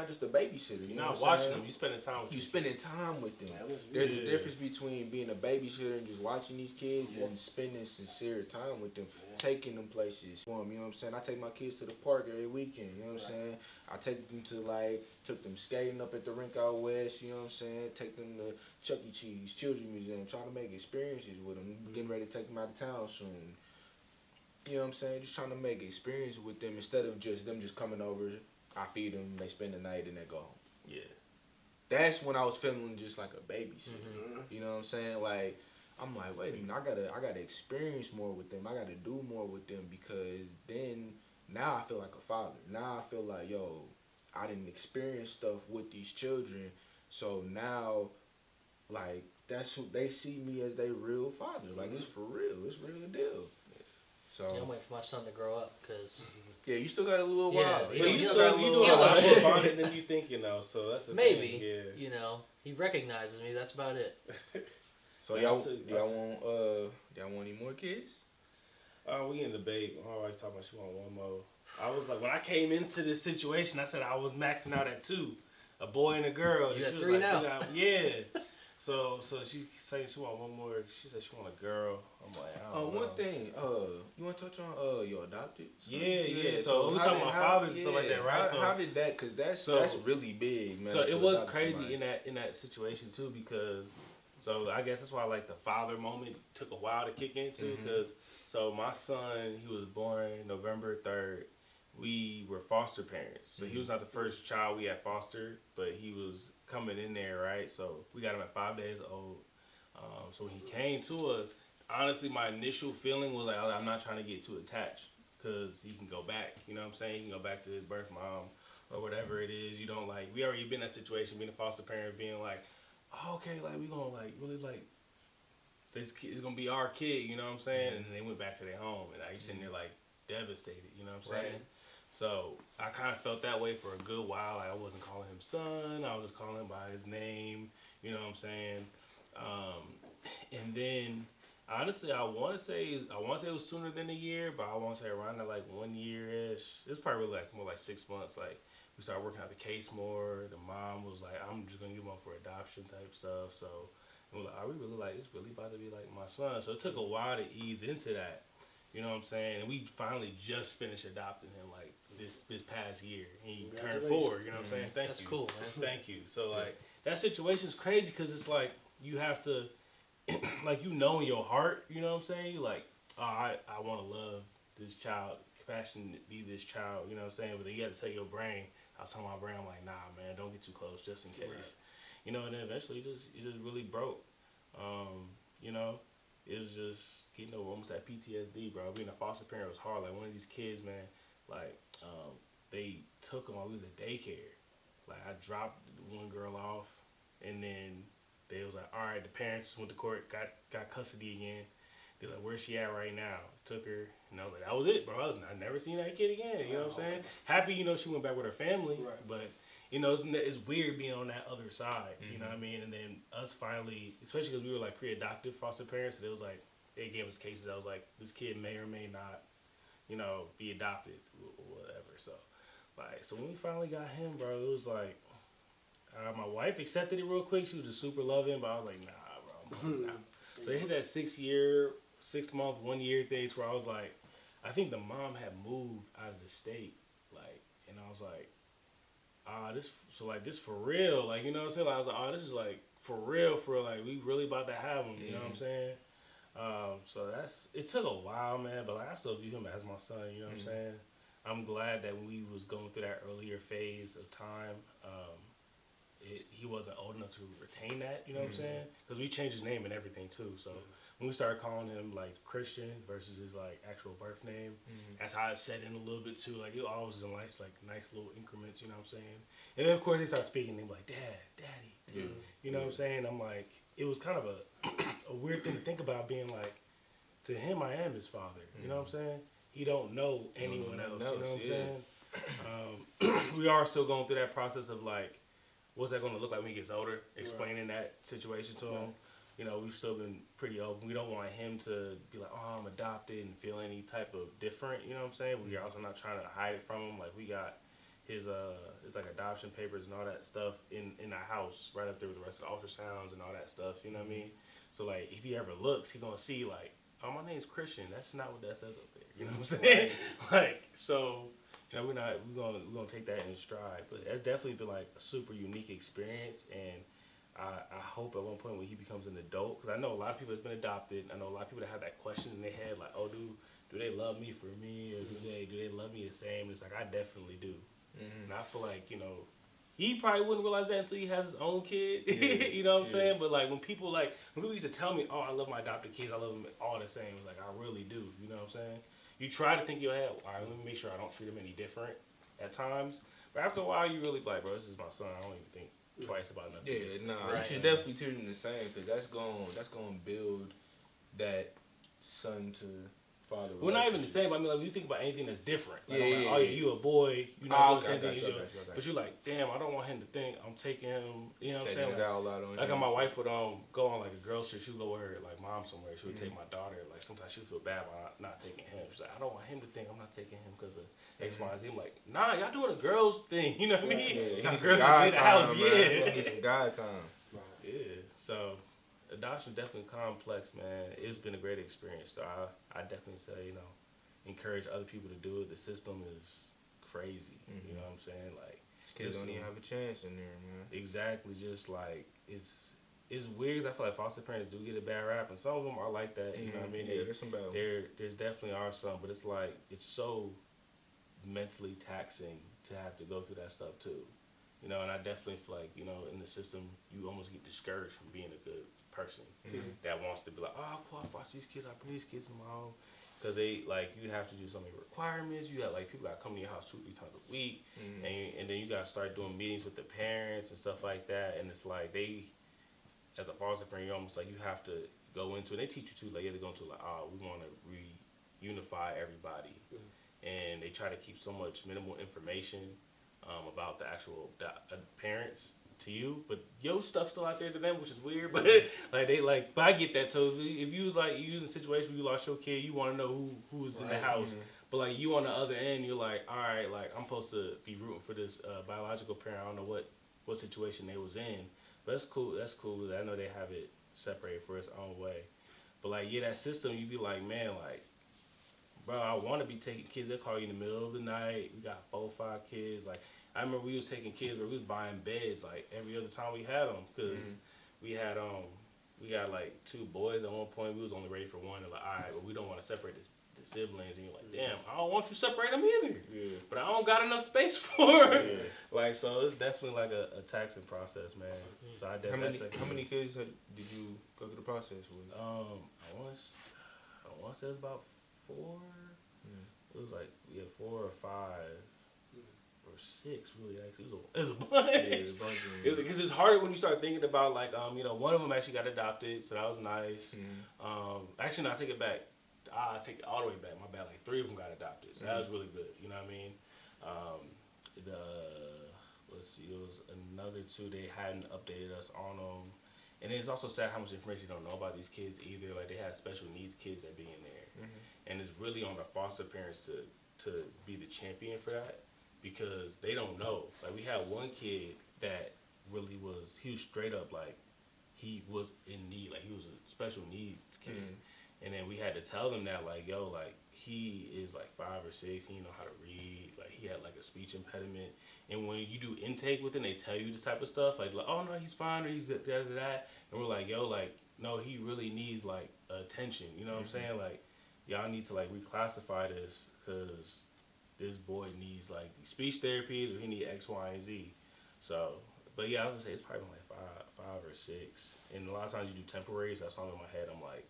just a babysitter. You're You know not what I'm watching saying? them. You spending time with You them. spending time with them. That was There's real. a difference between being a babysitter and just watching these kids and spending sincere time with them, taking them places for them, you know what I'm saying? I take my kids to the park every weekend, you know what I'm saying? I take them to took them skating up at the rink out west, you know what I'm saying? Take them to Chuck E. Cheese, Children's Museum, trying to make experiences with them, getting ready to take them out of town soon. You know what I'm saying? Just trying to make experience with them instead of just them just coming over. I feed them, they spend the night, and they go home. Yeah. That's when I was feeling just like a babysitter. Mm-hmm. You know what I'm saying? Like, I'm like, wait a minute, I gotta experience more with them. I gotta do more with them, because then now I feel like a father. Now I feel like, yo, I didn't experience stuff with these children, so now, like, that's who they see me as their real father. Like, it's for real. It's real deal. So Yeah, I'm waiting for my son to grow up, because yeah, you still got a little Yeah, while. yeah, You still do got a lot while. more about it than you think, you know. So that's the maybe, thing. Yeah. you know, he recognizes me. That's about it. So y'all want any more kids? We in debate. My wife talking about she want one more. I was like, when I came into this situation, I said I was maxing out at 2, a boy and a girl. You she got was 3 like, now. Yeah. So she said she want one more. She said she want a girl. I'm like, I don't know. One thing, you want to touch on your adopted son? Yeah. So we talking about fathers and stuff like that, right? How did that? Cause that's really big, man. So it was crazy in that situation too, because so I guess that's why like the father moment took a while to kick in too, because so my son, he was born November 3rd. We were foster parents, so he was not the first child we had fostered, but he was coming in there, right? So we got him at 5 days old. So when he came to us, honestly, my initial feeling was like, I'm not trying to get too attached, because he can go back. You know what I'm saying? He can go back to his birth mom or whatever it is. You don't like. We already been in that situation, being a foster parent, being like, oh, okay, like we gonna like really like this kid is gonna be our kid. You know what I'm saying? And then they went back to their home, and I was sitting there like devastated. You know what I'm saying? Right. So I kind of felt that way for a good while. Like I wasn't calling him son. I was just calling him by his name. You know what I'm saying? And then honestly, I want to say it was sooner than a year, but I want to say around that like 1 year-ish. It's probably like more like 6 months. Like we started working out the case more. The mom was like, I'm just gonna give him up for adoption type stuff. So and we're like, are we really like it's really about to be like my son? So it took a while to ease into that. You know what I'm saying? And we finally just finished adopting him like this past year. He turned 4. You know what I'm saying? Thank That's you. cool, man. Thank you. So like that situation's crazy because it's like you have to, like in your heart. You know what I'm saying? You like, oh, I want to love this child, compassionate, be this child. You know what I'm saying? But then you got to tell your brain. I was telling my brain, I'm like, nah, man, don't get too close, just in case. Right. You know, and then eventually it just really broke. You know. It was just getting over almost that PTSD, bro. Being a foster parent was hard. Like, one of these kids, man, like, they took him while we was at daycare. Like, I dropped one girl off, and then they was like, all right, the parents went to court, got custody again. They're like, where's she at right now? Took her, and I was like, that was it, bro. I never seen that kid again, you know what I'm saying? Happy, she went back with her family, right. But, it's weird being on that other side, you know what I mean? And then us finally, especially because we were like pre-adoptive foster parents, so it was like, they gave us cases that was like, this kid may or may not, be adopted or whatever. So, like, so when we finally got him, bro, it was like, my wife accepted it real quick. She was just super loving, but I was like, nah, bro, nah. So they hit that 6 month, 1 year thing where I was like, I think the mom had moved out of the state, like, and I was like, this for real, like, you know what I'm saying? Like, I was like, oh, this is like for real, like we really about to have him, you know what I'm saying? So it took a while, man, but like I still view him as my son, you know what I'm saying? I'm glad that when we was going through that earlier phase of time, he wasn't old enough to retain that, you know what I'm saying? Because we changed his name and everything too, so when we started calling him like Christian versus his like actual birth name, that's how it set in a little bit too. Like it always was in nice little increments, you know what I'm saying? And then of course they start speaking, and they be like, Daddy, you know what I'm saying? I'm like, it was kind of a weird thing to think about, being like, to him I am his father, you know what I'm saying? He don't know anyone else, you know what I'm saying? We are still going through that process of like, what's that going to look like when he gets older? Explaining that situation to him. We've still been pretty open. We don't want him to be like, oh, I'm adopted and feel any type of different, you know what I'm saying? We're also not trying to hide it from him. Like, we got his like adoption papers and all that stuff in our house right up there with the rest of the ultrasounds and all that stuff, you know what I mean? So, like, if he ever looks, he's going to see, like, oh, my name's Christian. That's not what that says up there, you know what I'm saying? Like, so... we're gonna take that in stride, but that's definitely been like a super unique experience, and I hope at one point when he becomes an adult, because I know a lot of people that's been adopted. I know a lot of people that have that question in their head, like, oh, do they love me for me, or do they love me the same? It's like, I definitely do, and I feel like he probably wouldn't realize that until he has his own kid. You know what I'm saying? But like when people used to tell me, oh, I love my adopted kids, I love them all the same. It's like, I really do. You know what I'm saying? You try to think in your head, all right, let me make sure I don't treat him any different at times. But after a while, you really like, bro, this is my son. I don't even think twice about nothing. Yeah, no, you should definitely treat him the same, because that's going to build that son to father. Well, not even the same. I mean, like, when you think about anything that's different. Like, Yeah, I'm like, yeah, oh, yeah. you a boy. You know, Oh, the same okay, thing as you. okay. But you're like, damn, I don't want him to think I'm taking him. You know what I'm Taking saying? it out loud on Like, him. my wife would go on like a girls trip. She would go with her like mom somewhere. She would take my daughter. Like sometimes she would feel bad about not taking him. She's like, I don't want him to think I'm not taking him because of X, Y, and Z. I'm like, nah, y'all doing a girls thing. You know what I mean? Yeah, Y'all need girls some just guy leave the time, house. man. Yeah. Need some guy time. Yeah. So adoption definitely complex, man. It's been a great experience. So I definitely say, you know, encourage other people to do it. The system is crazy. You know what I'm saying? Like Kids don't even have a chance in there, man. exactly. Just like it's weird. 'Cause I feel like foster parents do get a bad rap, and some of them are like that. You know what I mean? Yeah, there's some bad ones. There's definitely are some, but it's like it's so mentally taxing to have to go through that stuff too. You know, and I definitely feel like, you know, in the system, you almost get discouraged from being a good person that wants to be like, oh, cool, I foster these kids, I bring these kids in my home. Because they, like, you have to do so many requirements. You got, like, people got to come to your house 2-3 times a week. And then you got to start doing meetings with the parents and stuff like that. And it's like they, as a foster parent, you're almost like you have to go into it. They teach you, too. Like, you have to go into, like, oh, we want to reunify everybody. And they try to keep so much minimal information about the actual parents to you, but your stuff's still out there to them, which is weird. But but I get that. So if you was like you was in a situation where you lost your kid, you want to know who was in the house. But like you on the other end, you're like, all right, like I'm supposed to be rooting for this biological parent. I don't know what situation they was in, but that's cool. That's cool. I know they have it separated for its own way. But like that system, you be like, man, like, bro, I want to be taking kids. They call you in the middle of the night. We got 4 or 5 kids. Like, I remember we was taking kids where we was buying beds like every other time we had them because we got like 2 boys at one point. We was only ready for one. And like, all right, but we don't want to separate the siblings. And you're like, damn, I don't want you to separate them either. Yeah. But I don't got enough space for it. Yeah. Like, so it's definitely like a taxing process, man. So I definitely. How many kids did you go through the process with? I want to say it was about 4. It was like 4 or 5. Or 6, really, actually. It was a bunch. Yeah, it was a bunch. Because it's harder when you start thinking about, like, you know, one of them actually got adopted, so that was nice. Actually, no, I take it back. I take it all the way back. My bad. Like, 3 of them got adopted, so that was really good. You know what I mean? Let's see, it was another 2 they hadn't updated us on them. And it's also sad how much information you don't know about these kids either. Like, they had special needs kids that be in there. And it's really on the foster parents to be the champion for that. Because they don't know. Like, we had one kid that really he was straight up, like, he was in need. Like, he was a special needs kid. And then we had to tell them that, like, yo, like, he is, like, 5 or 6. He didn't know how to read. Like, he had, like, a speech impediment. And when you do intake with him, they tell you this type of stuff. Like oh, no, he's fine, or he's that. And we're like, yo, like, no, he really needs, like, attention. You know what I'm saying? Like, y'all need to, like, reclassify this because this boy needs like speech therapies or he need X, Y, and Z. So, but yeah, I was gonna say it's probably like 5 or 6. And a lot of times you do temporaries. That's all in my head. I'm like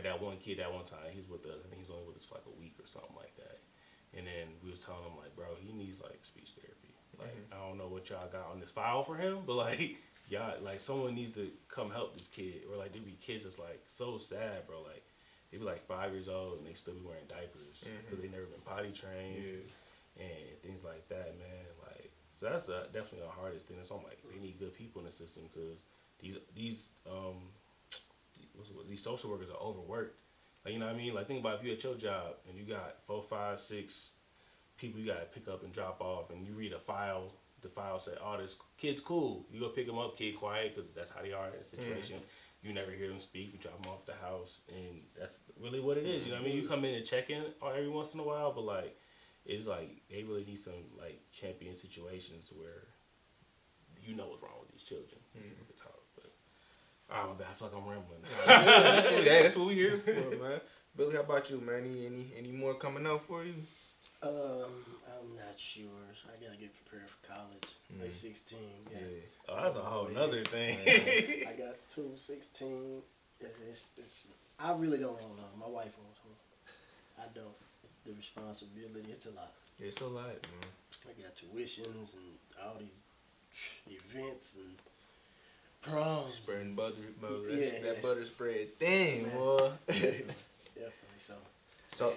that one kid that one time he's with us. I think he's only with us for like a week or something like that. And then we was telling him like, bro, he needs like speech therapy. Like I don't know what y'all got on this file for him, but like y'all like someone needs to come help this kid. Or like there be kids that's like so sad, bro. Like they be like 5 years old and they still be wearing diapers because they never been potty trained and things like that, man. Like, so that's definitely the hardest thing. It's on like they need good people in the system because these social workers are overworked. Like, you know what I mean? Like, think about if you at your job and you got 4, 5, 6 people you gotta pick up and drop off, and you read a file. The file say, "Oh, this kid's cool." You go pick him up, kid quiet, because that's how they are in a situation. You never hear them speak. You drop them off the house, and that's really what it is. You know what I mean? You come in and check in every once in a while, but like, it's like they really need some like champion situations where you know what's wrong with these children. But I'm bad. I feel like I'm rambling. That's what we here for, man. Billy, how about you, man? Any more coming out for you? I'm not sure. I gotta get prepared for college. They're 16. Yeah. Oh, that's a whole nother thing. I got 2, 16. It's I really don't want to know. My wife wants one. I don't. The responsibility, it's a lot. It's a lot, man. I got tuitions and all these events and proms. Spreading butter. That butter spread thing, boy. Definitely. So So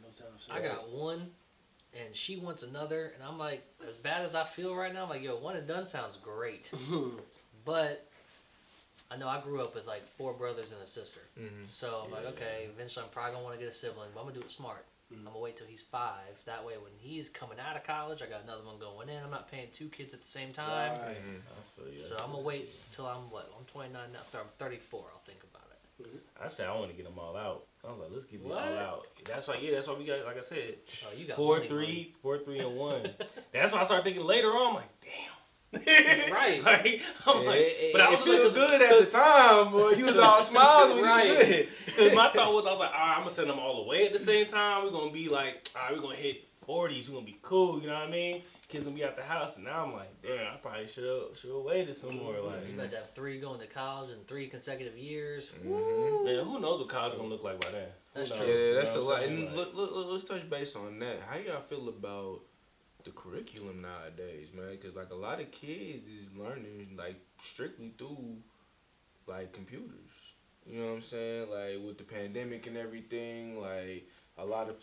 no time for I got one, and she wants another, and I'm like, as bad as I feel right now, I'm like, yo, one and done sounds great, but I know I grew up with like 4 brothers and a sister, so I'm like, okay, eventually I'm probably gonna want to get a sibling, but I'm gonna do it smart. I'm gonna wait till he's 5. That way, when he's coming out of college, I got another one going in. I'm not paying 2 kids at the same time. Right. I feel you. So I'm gonna wait till I'm 29 now. I'm 34. I'll think about it. I said I want to get them all out. I was like, let's get them What? all out. That's why. Yeah, that's why we got. Like I said, Oh, you got 4, money, 3, 4, 3, and 1. That's why I started thinking later on. I'm like, damn. Right. Like, I'm like, but I was feel like, good at the time, boy. You was all smiles when Right. you did it. Because my thought was, I was like, all right, I'm gonna send them all away at the same time. We're gonna be like, all right, we're gonna hit 40s. We're gonna be cool. You know what I mean? Kids gonna be at the house, and now I'm like, damn, I probably should have waited some more. Like, You about to have 3 going to college in 3 consecutive years. man, who knows what college gonna look like by then? That's Who true. knows? Yeah, You that's know a what lot. I'm saying? And Like, look, let's touch base on that. How y'all feel about the curriculum nowadays, man? Because like a lot of kids is learning like strictly through like computers. You know what I'm saying? Like with the pandemic and everything, like a lot of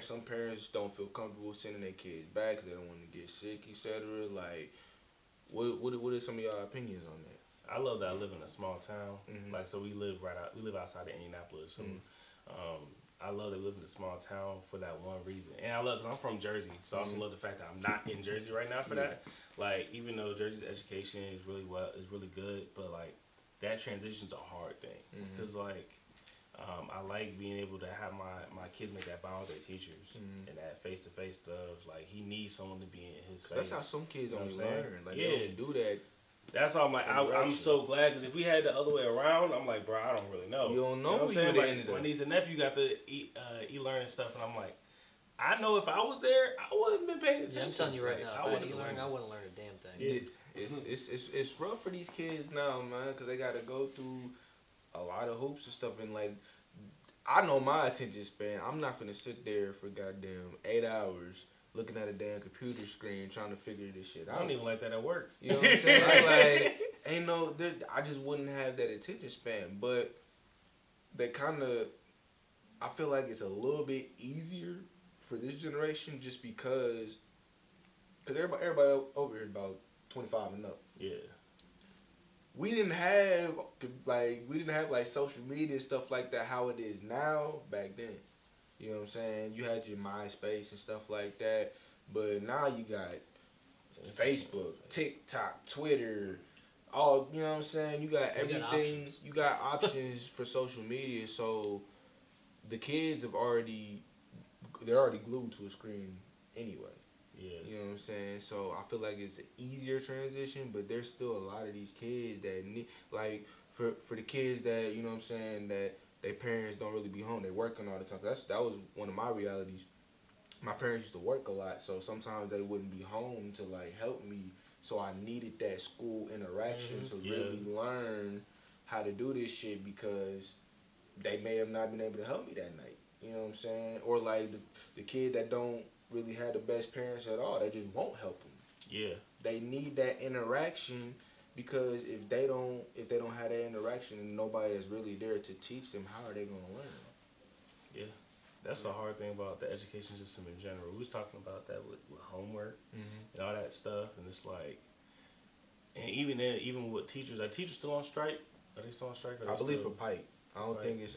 some parents don't feel comfortable sending their kids back because they don't want to get sick, etc. Like, what are some of y'all opinions on that? I love that I live in a small town. Mhm. Like, so we live outside of Indianapolis. So, I love that we live in a small town for that one reason. And I love, because I'm from Jersey, so I also love the fact that I'm not in Jersey right now for that. Like, even though Jersey's education is really good, but like that transition's a hard thing. Because like, I like being able to have my kids make that bond with their teachers and that face-to-face stuff. Like, he needs someone to be in his face. That's how some kids You know only what I'm saying? learn. Like Yeah. they only do that. That's all I'm like, I'm so glad, because if we had the other way around, I'm like, bro, I don't really know. You don't know what I'm what saying? you Like, ended my up. niece and nephew got the e-learning stuff, and I'm like, I know if I was there, I wouldn't have been paying attention. Yeah, I'm telling you right now, if I had wouldn't e-learning, have I wouldn't learn a damn thing. Yeah. It's rough for these kids now, man, because they got to go through a lot of hoops and stuff. And like, I know my attention span. I'm not finna sit there for goddamn 8 hours looking at a damn computer screen trying to figure this shit out. I don't even like that at work. You know what I'm saying? Like, ain't no, I just wouldn't have that attention span. But they kind of, I feel like it's a little bit easier for this generation just because everybody over here is about 25 and up. Yeah. We didn't have like social media and stuff like that how it is now back then. You know what I'm saying? You had your MySpace and stuff like that, but now you got Facebook, TikTok, Twitter, all, you know what I'm saying? You got everything. You got options for social media, so the kids they're already glued to a screen anyway. Yeah. You know what I'm saying? So I feel like it's an easier transition, but there's still a lot of these kids that need, like, for the kids that, you know what I'm saying, that their parents don't really be home. They're working all the time. That was one of my realities. My parents used to work a lot, so sometimes they wouldn't be home to, like, help me. So I needed that school interaction to really learn how to do this shit because they may have not been able to help me that night. You know what I'm saying? Or, like, the kid that don't really have the best parents at all, they just won't help them. Yeah. They need that interaction because if they don't have that interaction and nobody is really there to teach them, how are they gonna learn? Yeah. That's the hard thing about the education system in general. We was talking about that with homework and all that stuff, and it's like, and even then, even with teachers, are teachers still on strike? Are they still on strike? I believe for Pike. I don't think it's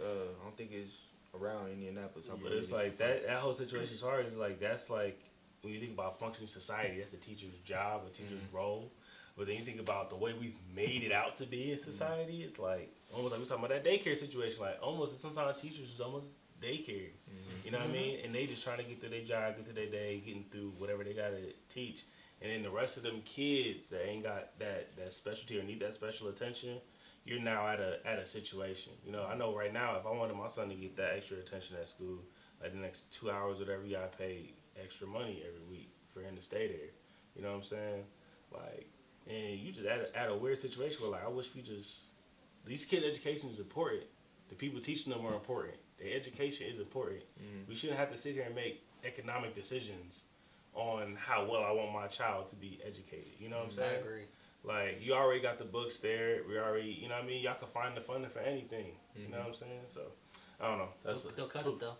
around Indianapolis. I But believe it's like that whole situation is hard. It's like, that's like, when you think about functioning society, that's the teacher's job, a teacher's role. But then you think about the way we've made it out to be in society, it's like, almost like we talking about that daycare situation, like almost sometimes teachers is almost daycare. You know what I mean? And they just trying to get through their job, get through their day, getting through whatever they gotta teach. And then the rest of them kids that ain't got that specialty or need that special attention, you're now at a situation. You know, I know right now, if I wanted my son to get that extra attention at school, like the next 2 hours, whatever, you gotta pay extra money every week for him to stay there. You know what I'm saying? Like, and you just at a weird situation where, like, I wish these kids' education is important. The people teaching them are important. Their education is important. We shouldn't have to sit here and make economic decisions on how well I want my child to be educated. You know what I'm saying? I agree. Like, you already got the books there. We already, you know what I mean? Y'all can find the funding for anything. You know what I'm saying? So, I don't know. They'll cut it though.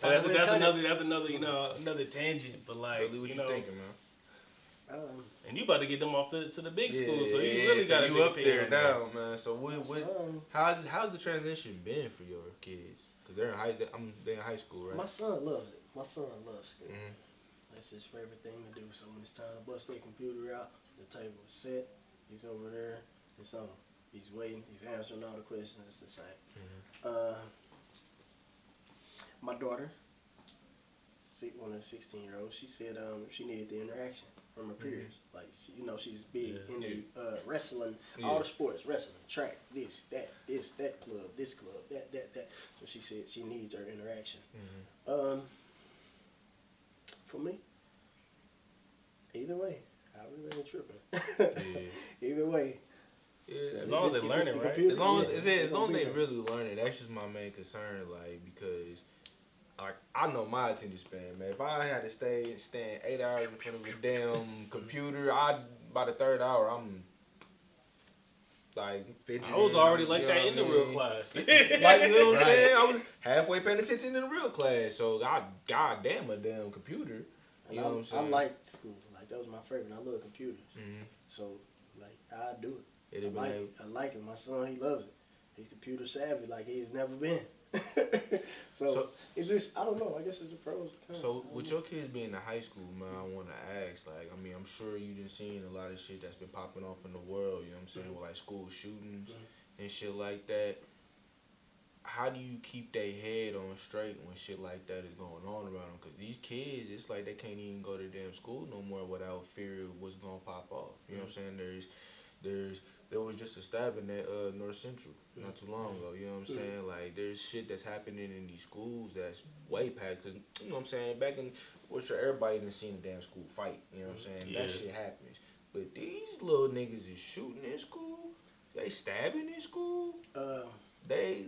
That's another another tangent. But like, Really, what you thinking, man? And you about to get them off to the big school, so you yeah, really so got to you be up there now, man. So how's the transition been for your kids? Cause they're in high school, right? My son loves it. My son loves school. Mm-hmm. That's his favorite thing to do. So when it's time to bust their computer out, the table is set. He's over there. It's on. He's waiting. He's answering all the questions. It's the same. Mm-hmm. My daughter, one of the 16-year-olds, she said she needed the interaction from her peers. Like, she's big in the wrestling, all the sports, wrestling, track, this, that club, this club, that. So she said she needs her interaction. Mm-hmm. For me, either way, I really ain't tripping. Either way. Yeah, as long as they learn it, right? As long as they really learn it, that's just my main concern. Like, because I know my attention span, man. If I had to stand 8 hours in front of a damn computer, by the third hour, I'm like fidgeting. I was already like that in the real class. Like, you know what I'm saying? I was halfway paying attention in the real class, so goddamn a damn computer. You know what I'm saying? I like school. Like, that was my favorite. I love computers. Mm-hmm. So, like, I do it. I like it. My son, he loves it. He's computer savvy like he has never been. so it's just, I don't know. I guess it's the pros. So with your kids being in high school, man, I want to ask, like, I mean, I'm sure you done seen a lot of shit that's been popping off in the world, you know what I'm saying, with like school shootings and shit like that. How do you keep their head on straight when shit like that is going on around them? Because these kids, it's like they can't even go to damn school no more without fear of what's going to pop off. You know what I'm saying? There was just a stabbing at North Central not too long ago. You know what I'm saying? Like, there's shit that's happening in these schools that's way past. Cause, you know what I'm saying? Back in, sure everybody done seen a damn school fight. You know what I'm saying? Yeah. That shit happens. But these little niggas is shooting in school. They stabbing in school. They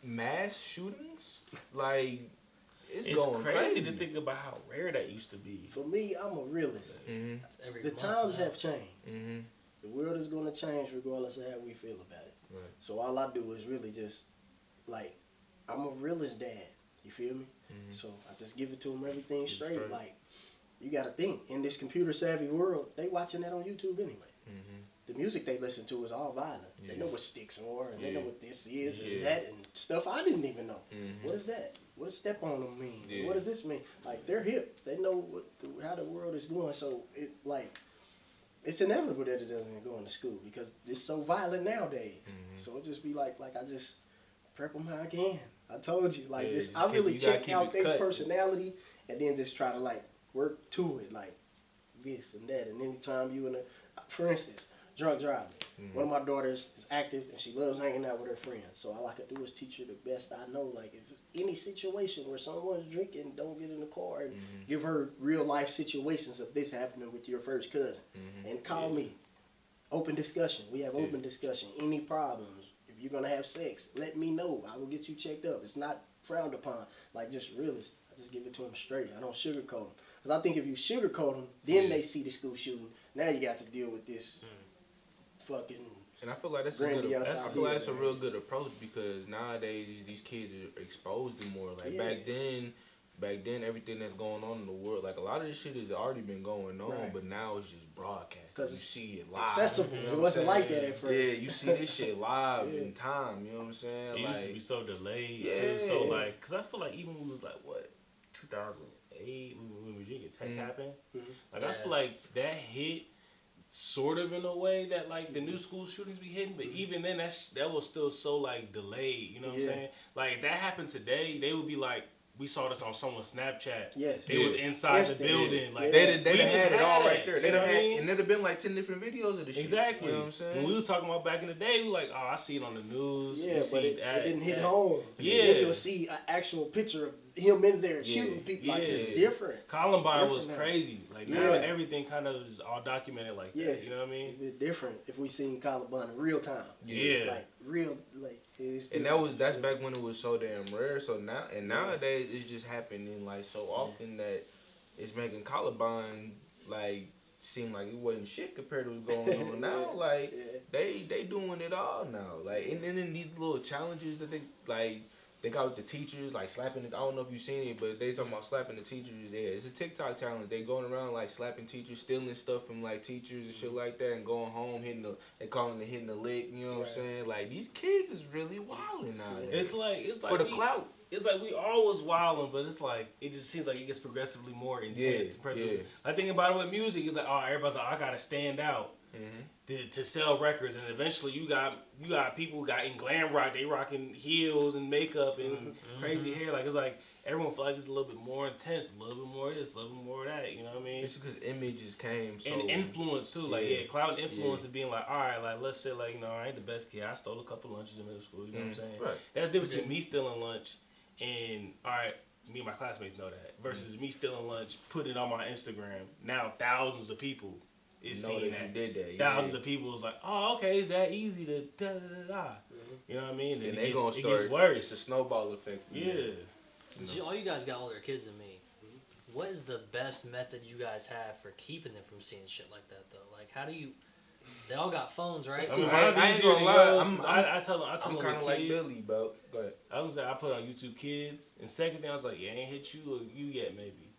mass shootings. Like, it's going crazy to think about how rare that used to be. For me, I'm a realist. Mm-hmm. The times have changed. Mm-hmm. The world is going to change regardless of how we feel about it. Right. So all I do is really just, like, I'm a realist dad. You feel me? Mm-hmm. So I just give it to them everything straight. Like, you got to think, in this computer savvy world, they watching that on YouTube anyway. Mm-hmm. The music they listen to is all violent. Yeah. They know what sticks are, and they know what this is Yeah. and that, and stuff I didn't even know. Mm-hmm. What is that? What does step on them mean? Yeah. What does this mean? Like, they're hip. They know how the world is going. So it's inevitable that it doesn't go into school because it's so violent nowadays. Mm-hmm. So it just be like I just prep them how I can. I told you, like, Yeah, I really check keep out it their cut. personality and then just try to, like, work to it, like this and that. And anytime you for instance, drunk driving. Mm-hmm. One of my daughters is active and she loves hanging out with her friends. So all I could do is teach her the best I know. Like, if any situation where someone's drinking, don't get in the car and give her real life situations of this happening with your first cousin. Mm-hmm. And call me. Open discussion. We have open discussion. Any problems? If you're gonna have sex, let me know. I will get you checked up. It's not frowned upon. Like, just realist. I just give it to them straight. I don't sugarcoat them. Because I think if you sugarcoat them, then they see the school shooting. Now you got to deal with this fucking. And I feel like that's a real good approach because nowadays these kids are exposed to more. Like back then everything that's going on in the world, like a lot of this shit has already been going on, but now it's just broadcast. Because you see it live. Accessible. You know it wasn't like that saying? at first. Yeah, you see this shit live in time. You know what I'm saying? It like, used to be so delayed. Yeah. So like, cause I feel like even when it was like 2008 when Virginia Tech happened, like I feel like that hit sort of in a way that like the new school shootings be hitting, but even then that was still so like delayed. You know what I'm saying? Like if that happened today, they would be like, we saw this on someone's Snapchat. Yes. It was inside the building. Like they'd had it all right there. They'd have had, and there'd have been like 10 different videos of the shit. Exactly. You know what I'm saying? When we was talking about back in the day, we were like, oh, I see it on the news. Yeah, but it didn't hit home. Yeah. Then you'll see an actual picture of him in there shooting people. Like, it's different. Columbine was now. crazy. Like now everything kind of is all documented like that. You know what I mean? It's different if we seen Columbine in real time. Yeah. Like real, like it's and that's back when it was so damn rare. So nowadays it's just happening like so often that it's making Columbine like seemed like it wasn't shit compared to what's going on now. Like they doing it all now. Like and then these little challenges that they got with the teachers, like slapping. I don't know if you've seen it, but they talking about slapping the teachers. Yeah, it's a TikTok challenge. They going around like slapping teachers, stealing stuff from like teachers and shit like that, and going home they calling it hitting the lick. You know what I'm saying? Like these kids is really wilding nowadays. It's like for the clout. It's like we always wilding, but it's like it just seems like it gets progressively more intense. Yeah. I think about it with music. It's like, oh, everybody's like, I gotta stand out to sell records, and eventually you got people who got in glam rock. They rocking heels and makeup and crazy hair. Like it's like everyone feel like it's a little bit more intense, a little bit more of this, a little bit more of that. You know what I mean? It's because images came so and influence too. Like cloud influence of being like, all right, like let's say like I ain't the best kid. I stole a couple lunches in middle school. You know what I'm saying? Right. That's different between me stealing lunch and all right. Me and my classmates know that. Versus me stealing lunch, putting it on my Instagram. Now thousands of people is seeing that. You did that. Thousands of people is like, oh, okay, it's that easy to da da da da. You know what I mean? And they gonna start. It gets worse. It's a snowball effect. Yeah. Since all you guys got older kids than me, what is the best method you guys have for keeping them from seeing shit like that though? Like, how do you? They all got phones, right? I mean, I ain't gonna lie. I tell them. I'm kind of like Billy, bro. Go ahead. I was like, I put on YouTube Kids, and second thing I was like, yeah, ain't hit you or you yet maybe.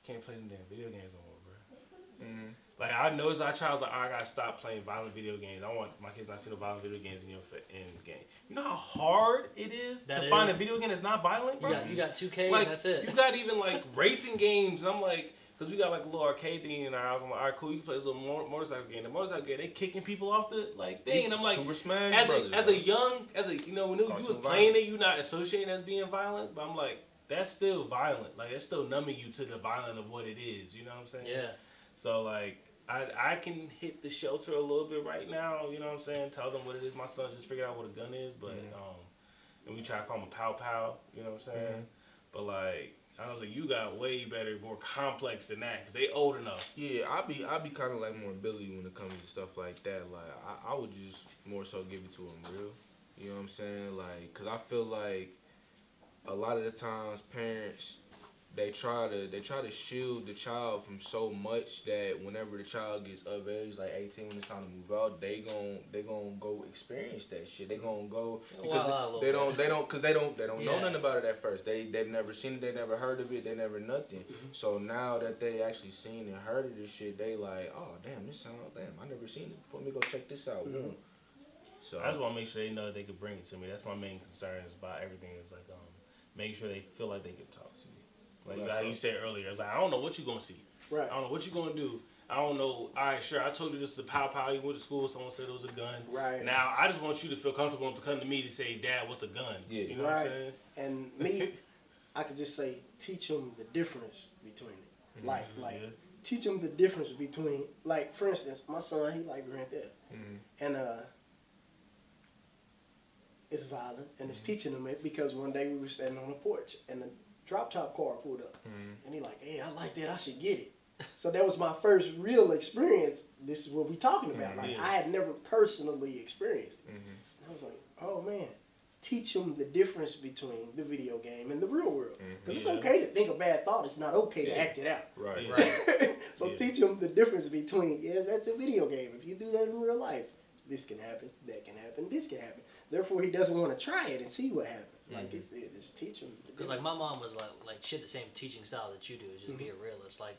Can't play them damn video games no more, bro. Like I noticed, I was like, I gotta stop playing violent video games. I want my kids not seeing no violent video games in the game. You know how hard it is to find a video game that's not violent, bro? You got 2K, like, and that's it. You got even like racing games, and I'm like. Because we got like a little arcade thing in our house. I'm like, all right, cool, you can play this little motorcycle game. The motorcycle game, they kicking people off the like thing. And I'm like, Super Smash Brothers, as a you know, when you was playing it, you not associating as being violent. But I'm like, that's still violent. Like, it's still numbing you to the violence of what it is. You know what I'm saying? Yeah. So, like, I can hit the shelter a little bit right now. You know what I'm saying? Tell them what it is. My son just figured out what a gun is. But, and we try to call him a pow-pow. You know what I'm saying? But, like, I was like, you got way better, more complex than that, because they old enough. Yeah, I be kind of like more Billy when it comes to stuff like that. Like, I would just more so give it to him real. You know what I'm saying? Like, because I feel like a lot of the times parents, they try to shield the child from so much that whenever the child gets of age, like 18, when it's time to move out, they gon' go experience that shit. They gonna go because they don't know nothing about it at first. They've never seen it, they never heard of it, they never nothing. So now that they actually seen and heard of this shit, they like, oh damn, I never seen it before. Let me go check this out. So I just want to make sure they know that they could bring it to me. That's my main concern is about everything. Is like making sure they feel like they can talk to me. Like you said earlier, it's like, I don't know what you're going to see. Right. I don't know what you're going to do. I don't know. All right, sure, I told you this is a pow-pow. You went to school, someone said it was a gun. Right. Now, I just want you to feel comfortable to come to me to say, Dad, what's a gun? Yeah. You know what I'm saying? And me, I could just say, teach them the difference between it. Like, teach them the difference between, like, for instance, my son, he like Grand Theft. And it's violent, and it's teaching him it because one day we were standing on the porch, and the drop-top car pulled up. And he like, hey, I like that, I should get it. So that was my first real experience. This is what we talking about. Like, I had never personally experienced it. And I was like, oh man, teach them the difference between the video game and the real world. Because it's okay to think a bad thought. It's not okay to act it out. Right. So teach them the difference between, that's a video game. If you do that in real life, this can happen, that can happen, this can happen. Therefore, he doesn't want to try it and see what happens. Like, it's teach him. Because, like, my mom was like she had the same teaching style that you do, is just be a realist. Like,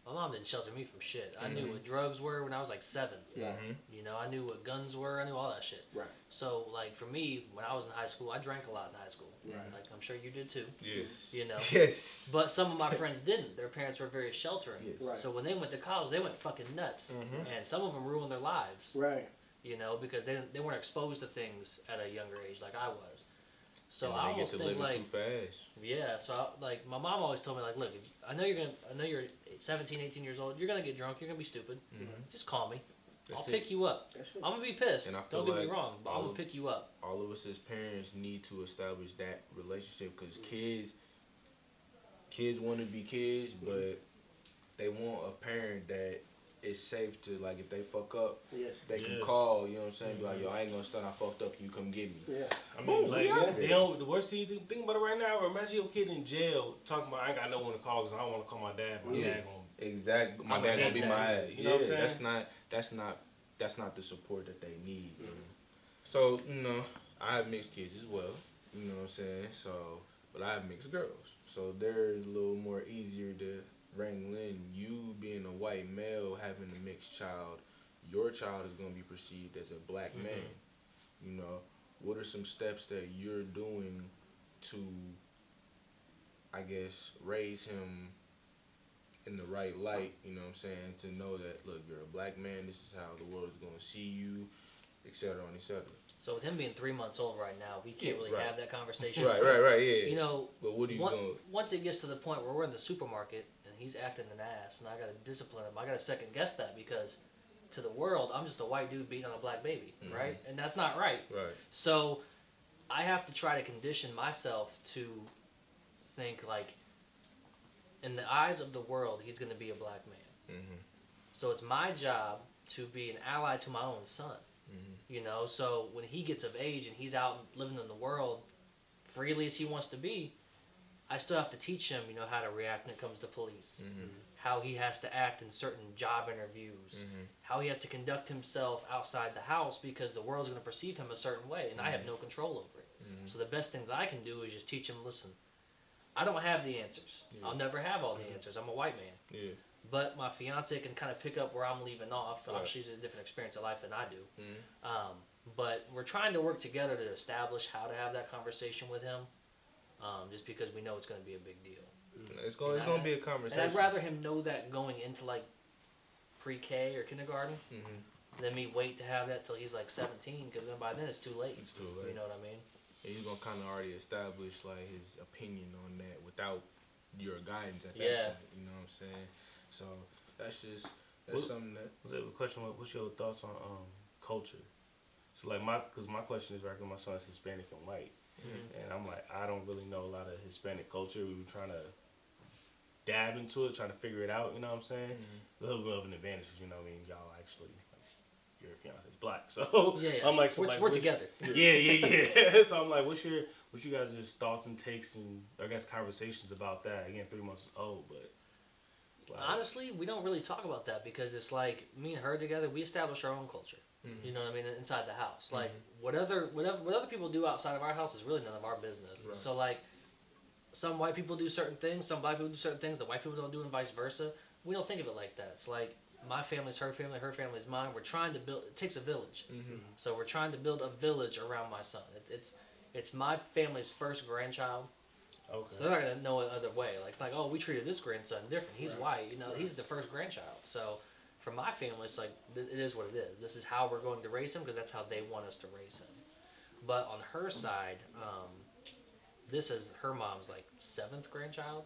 my mom didn't shelter me from shit. I knew what drugs were when I was like 7. You know, I knew what guns were. I knew all that shit. Right. So, like, for me, when I was in high school, I drank a lot in high school. Right. Like, I'm sure you did too. Yes. You know. Yes. But some of my friends didn't. Their parents were very sheltering. Yes. Right. So when they went to college, they went fucking nuts. And some of them ruined their lives. Right. You know, because they weren't exposed to things at a younger age like I was. So and I they almost get to think, living like, too fast. yeah. So like, my mom always told me, like, look, I know you're 17, 18 years old. You're gonna get drunk. You're gonna be stupid. Just call me. I'll pick you up. I'm gonna be pissed. Don't get me wrong, but I'm gonna pick you up. All of us as parents need to establish that relationship because kids want to be kids, but they want a parent that is safe to, like, if they fuck up, they can call, you know what I'm saying? Be like, yo, I ain't gonna stunt, I fucked up, you come get me. Yeah. I mean, they don't, the worst thing you think about it right now, imagine your kid in jail talking about, I ain't got no one to call because I don't want to call my dad. My dad gonna Exactly. My I'm dad gonna gonna be hate my that. ass. You know what I'm Yeah, saying? that's not the support that they need. You know? So, you know, I have mixed kids as well. You know what I'm saying? So, but I have mixed girls. So they're a little more easier to wrangle in. You being a white male having a mixed child, your child is gonna be perceived as a black man. You know, what are some steps that you're doing to, I guess, raise him in the right light, you know what I'm saying, to know that, look, you're a black man, this is how the world is going to see you, et cetera, and et cetera. So with him being 3 months old right now, we can't really have that conversation. Right, yeah. You know, but what are you going? Once it gets to the point where we're in the supermarket and he's acting an ass, and I got to discipline him, I got to second guess that, because to the world, I'm just a white dude beating on a black baby, right? And that's not right. Right. So I have to try to condition myself to think like, in the eyes of the world, he's going to be a black man. So it's my job to be an ally to my own son. You know, so when he gets of age and he's out living in the world freely as he wants to be, I still have to teach him, you know, how to react when it comes to police, how he has to act in certain job interviews, how he has to conduct himself outside the house, because the world's going to perceive him a certain way, and I have no control over it. So the best thing that I can do is just teach him, listen, I don't have the answers. I'll never have all the answers. I'm a white man. Yeah. But my fiance can kind of pick up where I'm leaving off. Right. She's a different experience of life than I do. But we're trying to work together to establish how to have that conversation with him, just because we know it's going to be a big deal. It's going to be a conversation. And I'd rather him know that going into like pre-K or kindergarten than me wait to have that till he's like 17, because then by then it's too late. It's too late. You know what I mean? And he's going to kind of already establish like his opinion on that without your guidance at that point. You know what I'm saying? So that's something that. Was it a question? What's your thoughts on culture? So like my question is, right, 'cause my son's Hispanic and white, and I'm like, I don't really know a lot of Hispanic culture. We were trying to dab into it, trying to figure it out. You know what I'm saying? A little bit of an advantage, you know what I mean? Y'all actually, like, your fiance's black, so I'm like, so we're together. Yeah. So I'm like, what's you guys' thoughts and takes and I guess conversations about that? Again, 3 months old, but. Like, honestly, we don't really talk about that, because it's like me and her together, we establish our own culture. You know what I mean? Inside the house. Like, what other people do outside of our house is really none of our business. Right. So, like, some white people do certain things, some black people do certain things that white people don't do, and vice versa. We don't think of it like that. It's like, my family's her family's mine. We're trying to build, it takes a village. So we're trying to build a village around my son. It's my family's first grandchild. Okay. So they're not gonna know it other way. Like, it's like, oh, we treated this grandson different. He's white, you know. He's the first grandchild. So for my family, it's like, it is what it is. This is how we're going to raise him, because that's how they want us to raise him. But on her side, this is her mom's like 7th grandchild.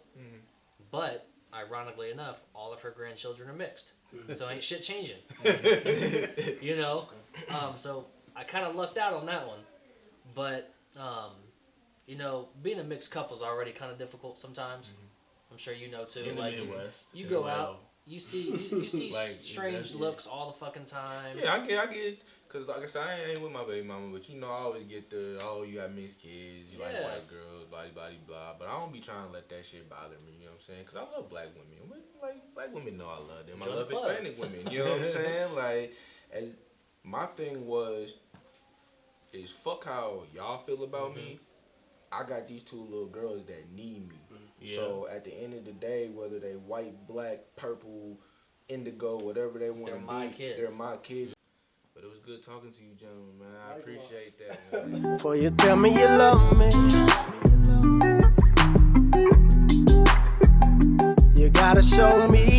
But ironically enough, all of her grandchildren are mixed. So ain't shit changing. You know. So I kind of lucked out on that one. But you know, being a mixed couple is already kind of difficult sometimes. I'm sure you know too. In the like, Midwest, you go out, you see like, strange looks all the fucking time. Yeah, I get it. Cause like I said, I ain't with my baby mama, but you know, I always get the, oh, you got mixed kids, you like white girls, blah blah blah. But I don't be trying to let that shit bother me. You know what I'm saying? Cause I love black women. Like, black women know I love them. I love Hispanic women. You know what I'm saying? Like, as my thing is fuck how y'all feel about me. I got these 2 little girls that need me. So at the end of the day, whether they white, black, purple, indigo, whatever they want to be, they're my kids. But it was good talking to you, gentlemen, man. I appreciate that, man. Before you tell me you love me, you gotta show me